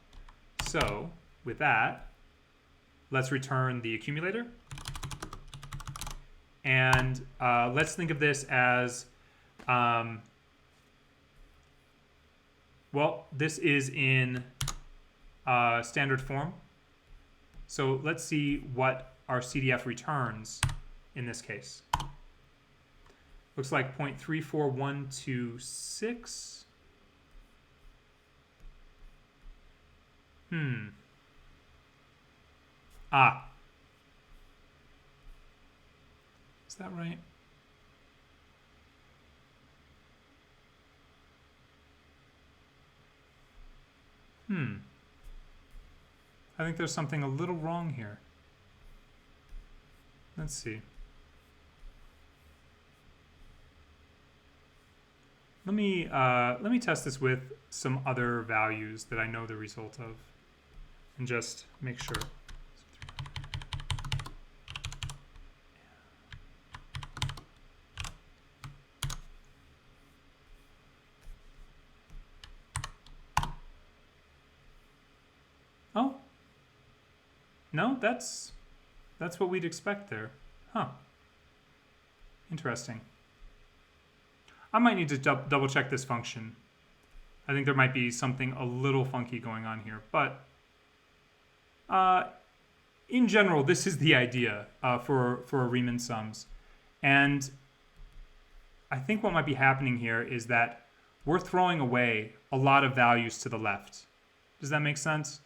So with that, let's return the accumulator. And let's think of this as, well, this is in standard form. So let's see what our CDF returns in this case. Looks like 0.34126. Is that right? I think there's something a little wrong here. Let's see. Let me test this with some other values that I know the result of, and just make sure. Oh, no, that's what we'd expect there. Huh. Interesting. I might need to double check this function. I think there might be something a little funky going on here, but in general, this is the idea for Riemann sums. And I think what might be happening here is that we're throwing away a lot of values to the left. Does that make sense?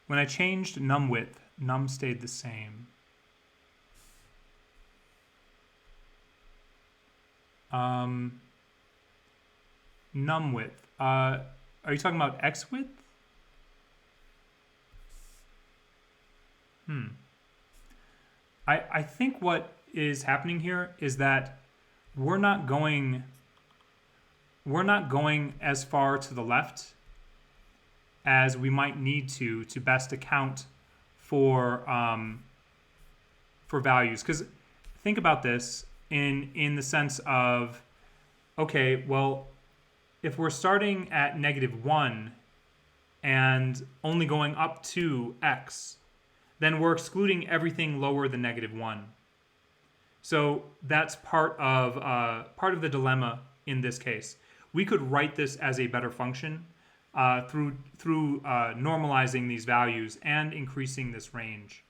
When I changed num width, num stayed the same. Num width. Are you talking about x width? I think what is happening here is that we're not going as far to the left as we might need to best account for values. Because think about this in the sense of, okay, well, if we're starting at -1 and only going up to x, then we're excluding everything lower than -1. So that's part of the dilemma in this case. We could write this as a better function through normalizing these values and increasing this range.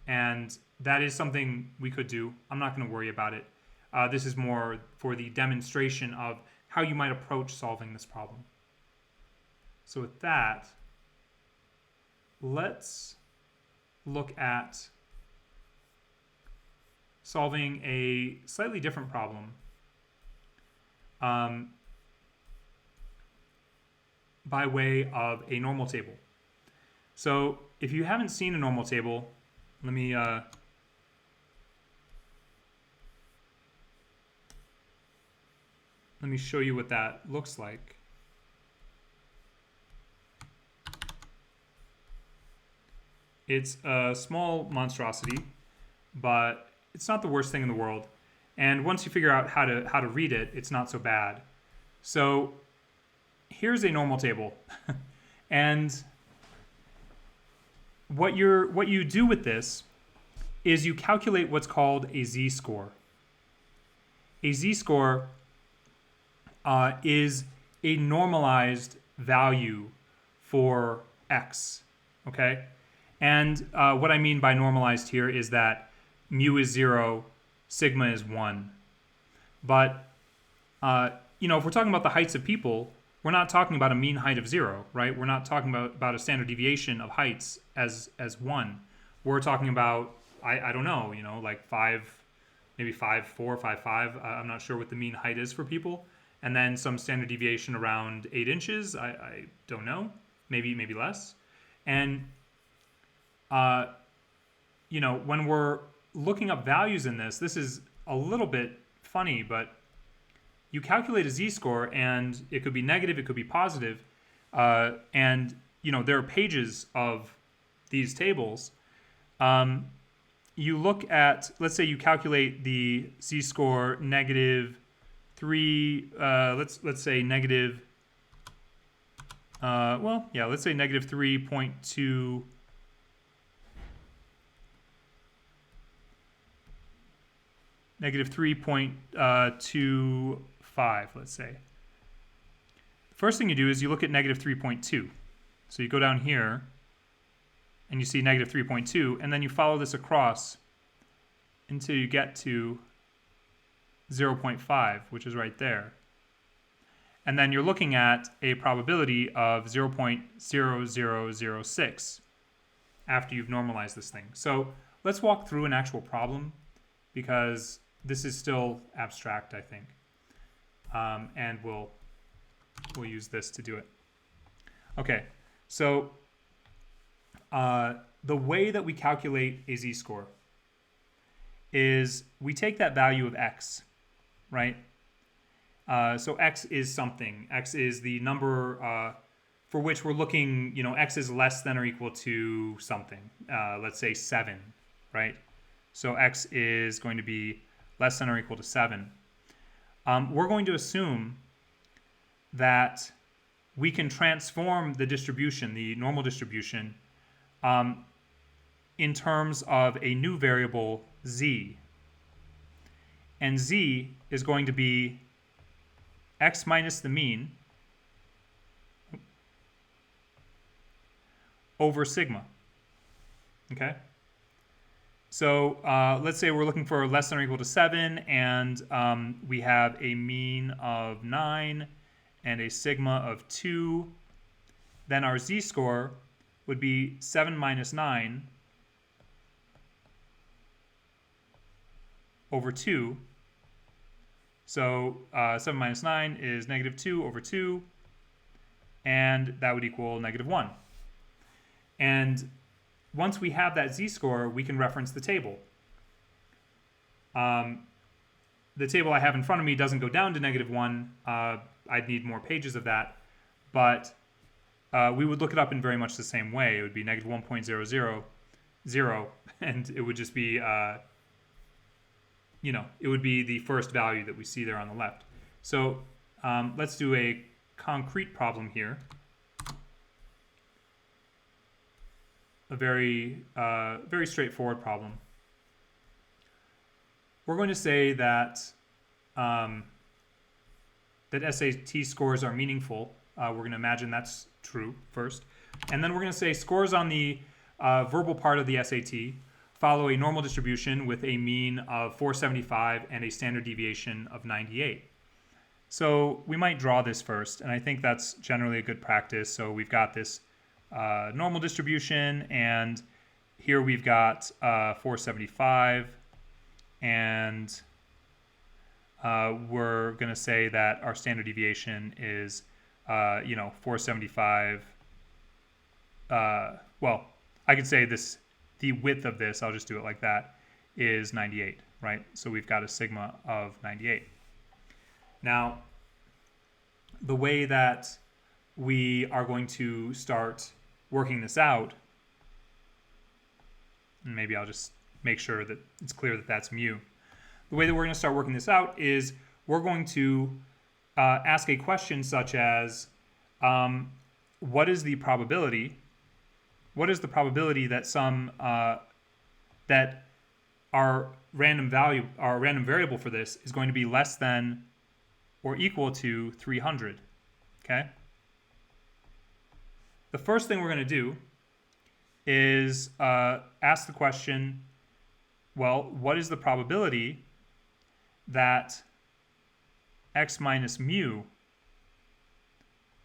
And that is something we could do. I'm not going to worry about it. This is more for the demonstration of how you might approach solving this problem. So with that, let's look at solving a slightly different problem by way of a normal table. So if you haven't seen a normal table, let me show you what that looks like. It's a small monstrosity, but it's not the worst thing in the world. And once you figure out how to read it, it's not so bad. So here's a normal table. And what you do with this is you calculate what's called a z-score. A z-score is a normalized value for x, okay? And what I mean by normalized here is that mu is 0, sigma is 1. But if we're talking about the heights of people, we're not talking about a mean height of 0, right? We're not talking about a standard deviation of heights as 1. We're talking about, I don't know, like 5, maybe 5'4", 5'5". I'm not sure what the mean height is for people. And then some standard deviation around 8 inches. I don't know, maybe less. And when we're looking up values in this is a little bit funny, but you calculate a z-score, and it could be negative, it could be positive. and there are pages of these tables. You look at, let's say you calculate the z-score negative 3, let's say negative, let's say negative 3.2, negative 3.25, let's say. First thing you do is you look at negative 3.2. So you go down here and you see negative 3.2, and then you follow this across until you get to 0.5, which is right there. And then you're looking at a probability of 0.0006 after you've normalized this thing. So let's walk through an actual problem, because this is still abstract, I think. And we'll use this to do it. Okay, so the way that we calculate a z-score is we take that value of x, right? So x is something. X is the number for which we're looking, x is less than or equal to something. Let's say 7, right? So x is going to be less than or equal to 7. We're going to assume that we can transform the distribution, the normal distribution, in terms of a new variable z. And z is going to be x minus the mean over sigma. Okay? So let's say we're looking for less than or equal to 7, and we have a mean of 9 and a sigma of 2. Then our z-score would be 7 minus 9 over 2. So 7 minus 9 is negative 2 over 2, and that would equal negative 1. And once we have that z-score, we can reference the table. The table I have in front of me doesn't go down to negative 1. I'd need more pages of that. But we would look it up in very much the same way. It would be negative 1.000, and it would just be, it would be the first value that we see there on the left. So let's do a concrete problem here. A very straightforward problem. We're going to say that that SAT scores are meaningful. We're going to imagine that's true first, and then we're going to say scores on the verbal part of the SAT follow a normal distribution with a mean of 475 and a standard deviation of 98. So we might draw this first, and I think that's generally a good practice. So we've got this normal distribution, and here we've got 475, and we're going to say that our standard deviation is 475. Well, I could say this, the width of this, I'll just do it like that, is 98, right? So we've got a sigma of 98. Now, the way that we are going to start working this out, and maybe I'll just make sure that it's clear that that's mu. The way that we're going to start working this out is we're going to ask a question such as, what is the probability? What is the probability that that our random variable for this is going to be less than or equal to 300? Okay. The first thing we're going to do is ask the question, well, what is the probability that x minus mu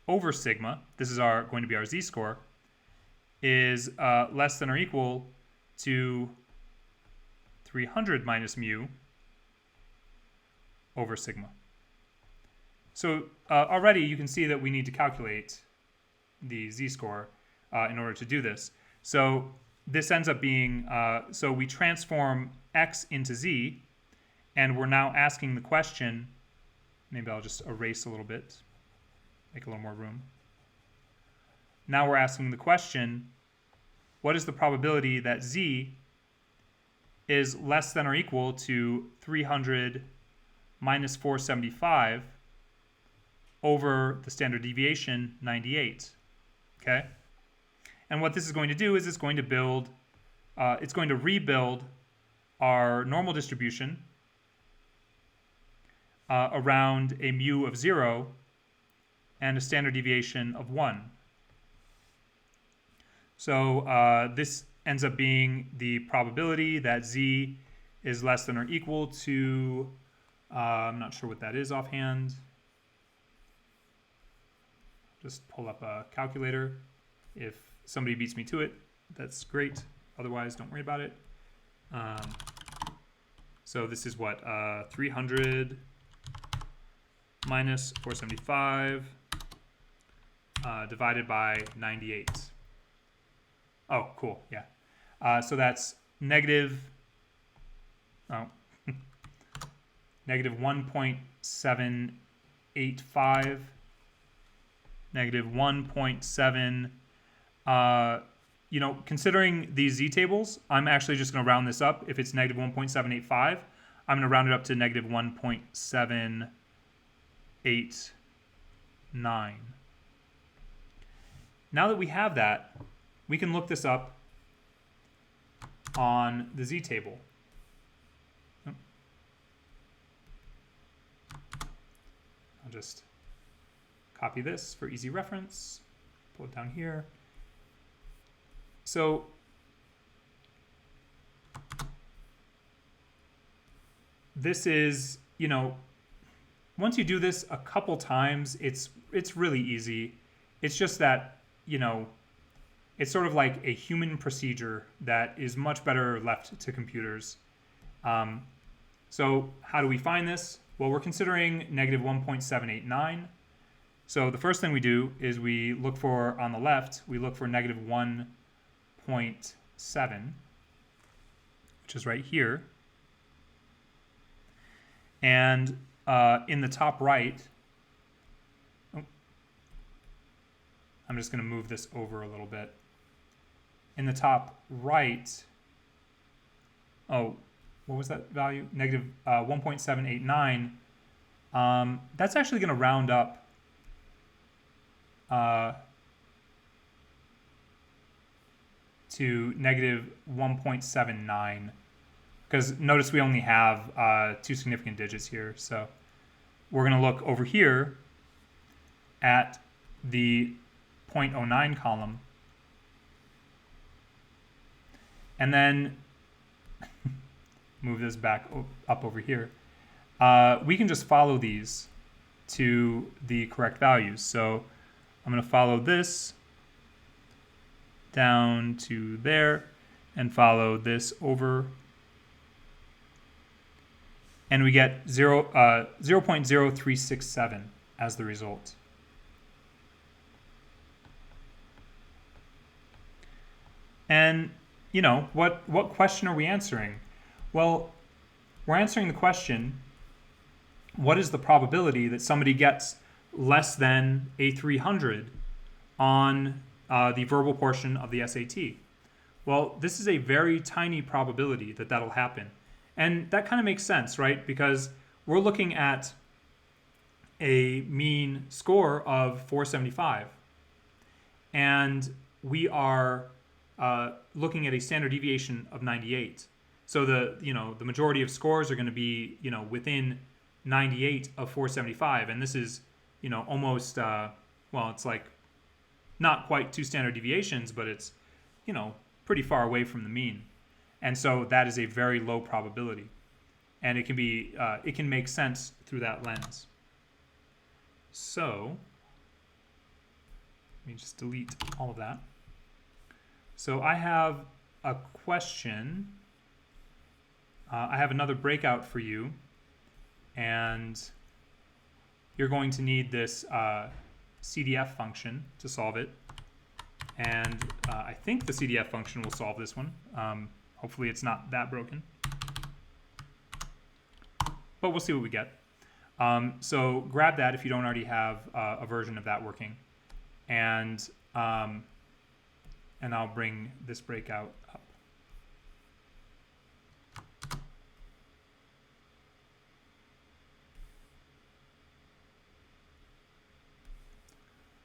over sigma, this is going to be our z-score, is less than or equal to 300 minus mu over sigma. So already you can see that we need to calculate the z-score in order to do this. So this ends up being, so we transform x into z, and we're now asking the question, maybe I'll just erase a little bit, make a little more room. now we're asking the question, what is the probability that z is less than or equal to 300 minus 475 over the standard deviation 98, okay? And what this is going to do is it's going to rebuild our normal distribution around a mu of 0 and a standard deviation of 1. So this ends up being the probability that z is less than or equal to, I'm not sure what that is offhand. Just pull up a calculator. If somebody beats me to it, that's great. Otherwise, don't worry about it. So this is what, 300 minus 475 divided by 98. Oh, cool, yeah. So that's negative 1.785, negative 1.7, considering these z tables, I'm actually just going to round this up. If it's negative 1.785, I'm going to round it up to negative 1.789. Now that we have that, we can look this up on the z table. I'll just copy this for easy reference, pull it down here. So this is, once you do this a couple times, it's really easy. It's just that, it's sort of like a human procedure that is much better left to computers. So how do we find this? Well, we're considering negative 1.789. So the first thing we do is we look for, on the left, we look for negative 1.7, which is right here. And in the top right, I'm just going to move this over a little bit. In the top right, what was that value? Negative 1.789. That's actually going to round up to negative 1.79. Because notice we only have 2 significant digits here. So we're going to look over here at the 0.09 column. And then move this back up over here. We can just follow these to the correct values. So I'm going to follow this down to there and follow this over. And we get 0.0367 as the result. And, what question are we answering? Well, we're answering the question, what is the probability that somebody gets less than a 300 on the verbal portion of the SAT? Well, this is a very tiny probability that that'll happen. And that kind of makes sense, right? Because we're looking at a mean score of 475. And we are looking at a standard deviation of 98. So the majority of scores are going to be, within 98 of 475. And this is, almost, it's like not quite 2 standard deviations, but it's, pretty far away from the mean. And so that is a very low probability. And it can be, it can make sense through that lens. So let me just delete all of that. So I have a question. I have another breakout for you. And you're going to need this CDF function to solve it. And I think the CDF function will solve this one. Hopefully it's not that broken. But we'll see what we get. So grab that if you don't already have a version of that working. And And I'll bring this breakout up.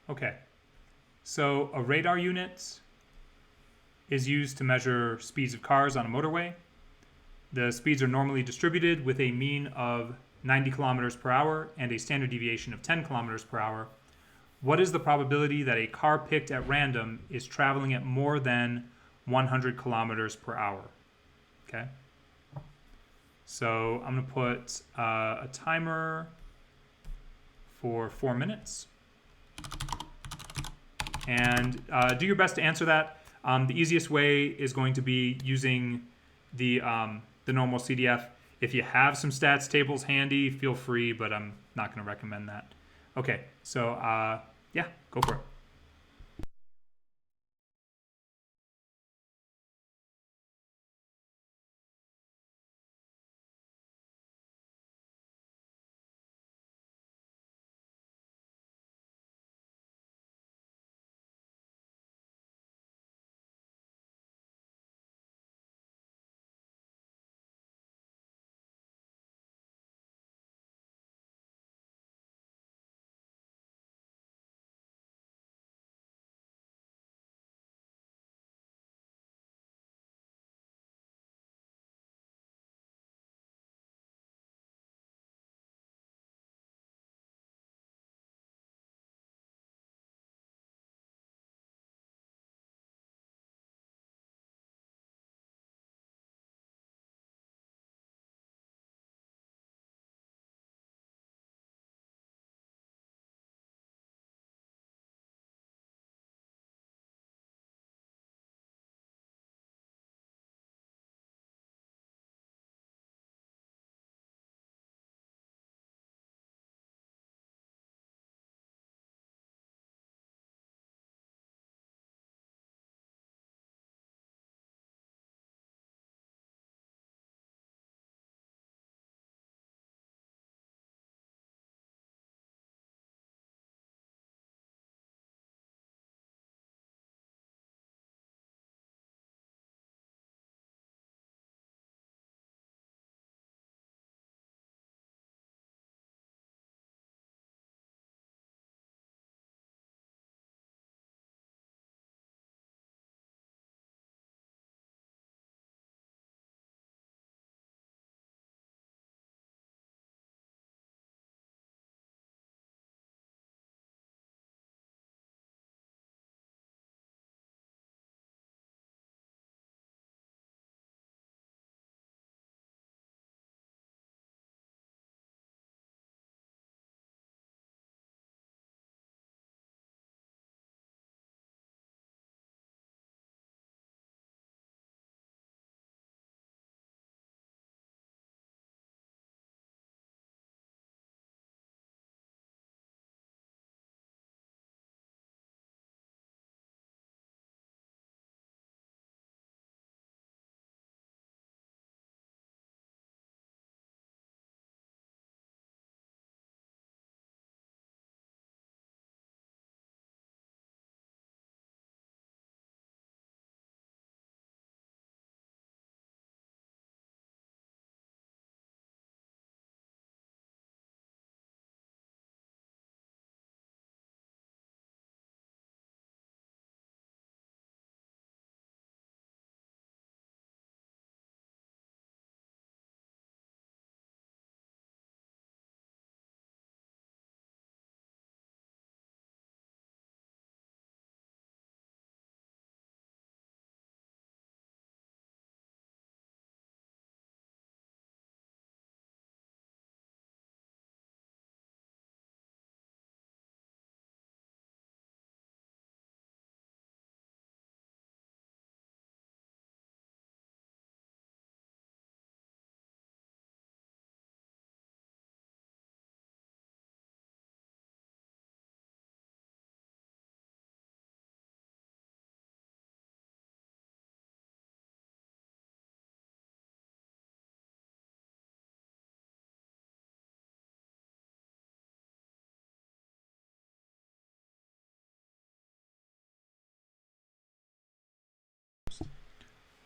Okay, so a radar unit is used to measure speeds of cars on a motorway. The speeds are normally distributed with a mean of 90 kilometers per hour and a standard deviation of 10 kilometers per hour. What is the probability that a car picked at random is traveling at more than 100 kilometers per hour? Okay. So I'm going to put a timer for 4 minutes. And do your best to answer that. The easiest way is going to be using the normal CDF. If you have some stats tables handy, feel free, but I'm not going to recommend that. Okay, so yeah, go for it.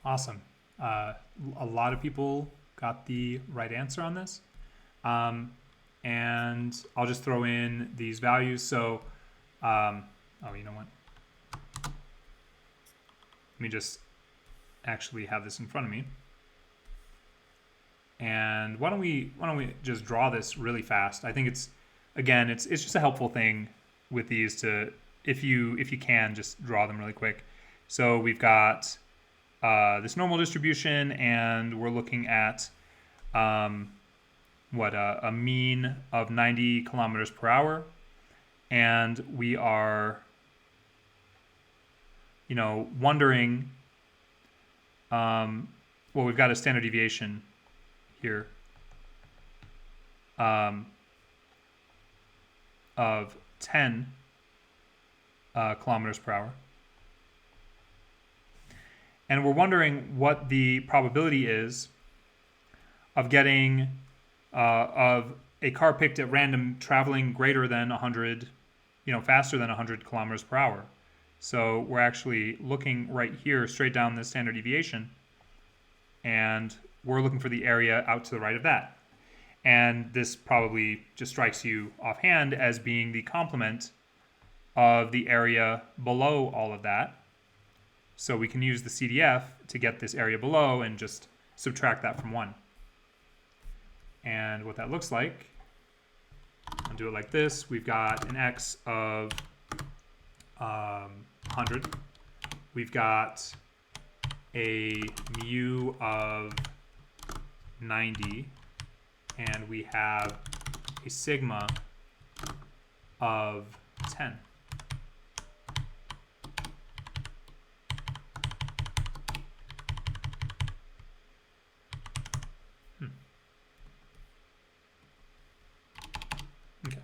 Awesome. A lot of people got the right answer on this. And I'll just throw in these values. So, oh, you know what? Let me just actually have this in front of me. And why don't we just draw this really fast? I think it's just a helpful thing with these to, if you can, just draw them really quick. So we've got this normal distribution, and we're looking at a mean of 90 kilometers per hour, and we are wondering, well, we've got a standard deviation here of 10 kilometers per hour. And we're wondering what the probability is of getting of a car picked at random traveling greater than 100, faster than 100 kilometers per hour. So we're actually looking right here straight down the standard deviation, and we're looking for the area out to the right of that. And this probably just strikes you offhand as being the complement of the area below all of that. So we can use the CDF to get this area below and just subtract that from 1. And what that looks like, I'll do it like this. We've got an x of 100. We've got a mu of 90. And we have a sigma of 10. Okay.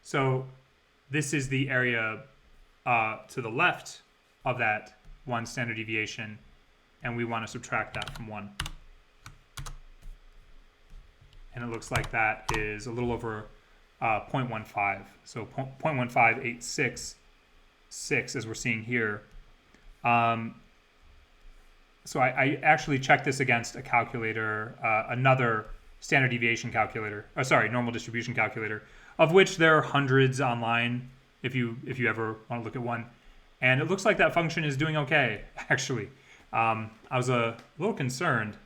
So this is the area to the left of that 1 standard deviation, and we want to subtract that from 1. And it looks like that is a little over 0.15. So 0.15866, as we're seeing here. So I actually checked this against a calculator, another standard deviation calculator, normal distribution calculator, of which there are hundreds online if you ever want to look at one. And it looks like that function is doing okay, actually. I was a little concerned.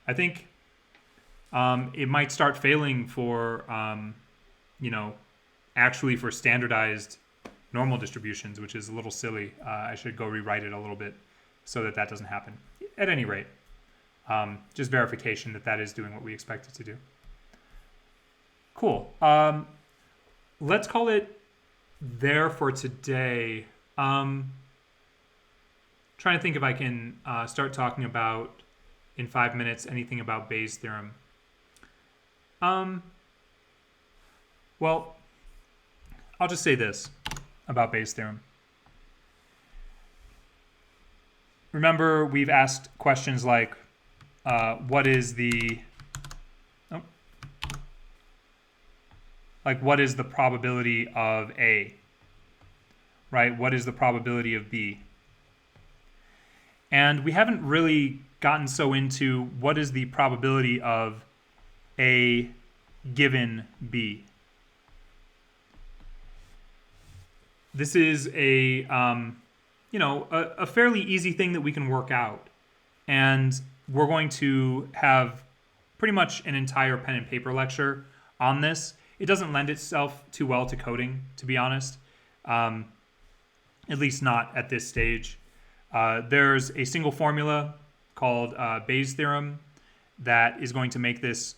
I think it might start failing for, actually for standardized normal distributions, which is a little silly. I should go rewrite it a little bit so that doesn't happen. At any rate, just verification that is doing what we expect it to do. Cool. Let's call it there for today. Trying to think if I can start talking about, in 5 minutes, anything about Bayes' theorem. Well, I'll just say this about Bayes' theorem. Remember, we've asked questions like, what is the probability of A? Right? What is the probability of B? And we haven't really gotten so into what is the probability of A given B. This is a fairly easy thing that we can work out. And we're going to have pretty much an entire pen and paper lecture on this. It doesn't lend itself too well to coding, to be honest, at least not at this stage. There's a single formula called Bayes' theorem that is going to make this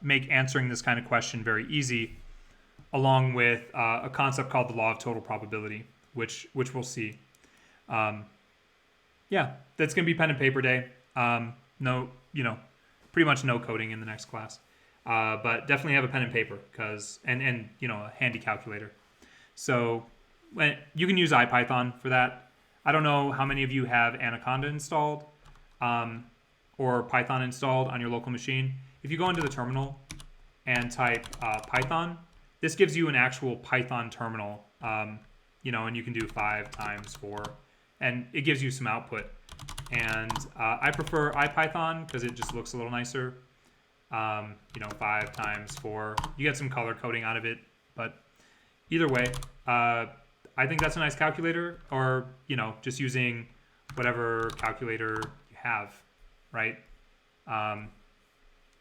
make answering this kind of question very easy, along with a concept called the law of total probability, which we'll see. Yeah, that's going to be pen and paper day. Pretty much no coding in the next class, but definitely have a pen and paper and a handy calculator. So you can use IPython for that. I don't know how many of you have Anaconda installed or Python installed on your local machine. If you go into the terminal and type Python. This gives you an actual Python terminal, you know, and you can do 5 times 4, and it gives you some output. And I prefer IPython because it just looks a little nicer. You know, 5 times 4. You get some color coding out of it, but either way, I think that's a nice calculator, or, you know, just using whatever calculator you have, right?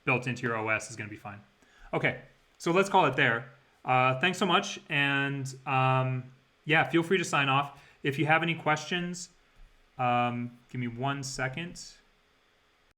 Built into your OS is going to be fine. Okay, so let's call it there. Thanks so much, and yeah, feel free to sign off. If you have any questions, give me 1 second.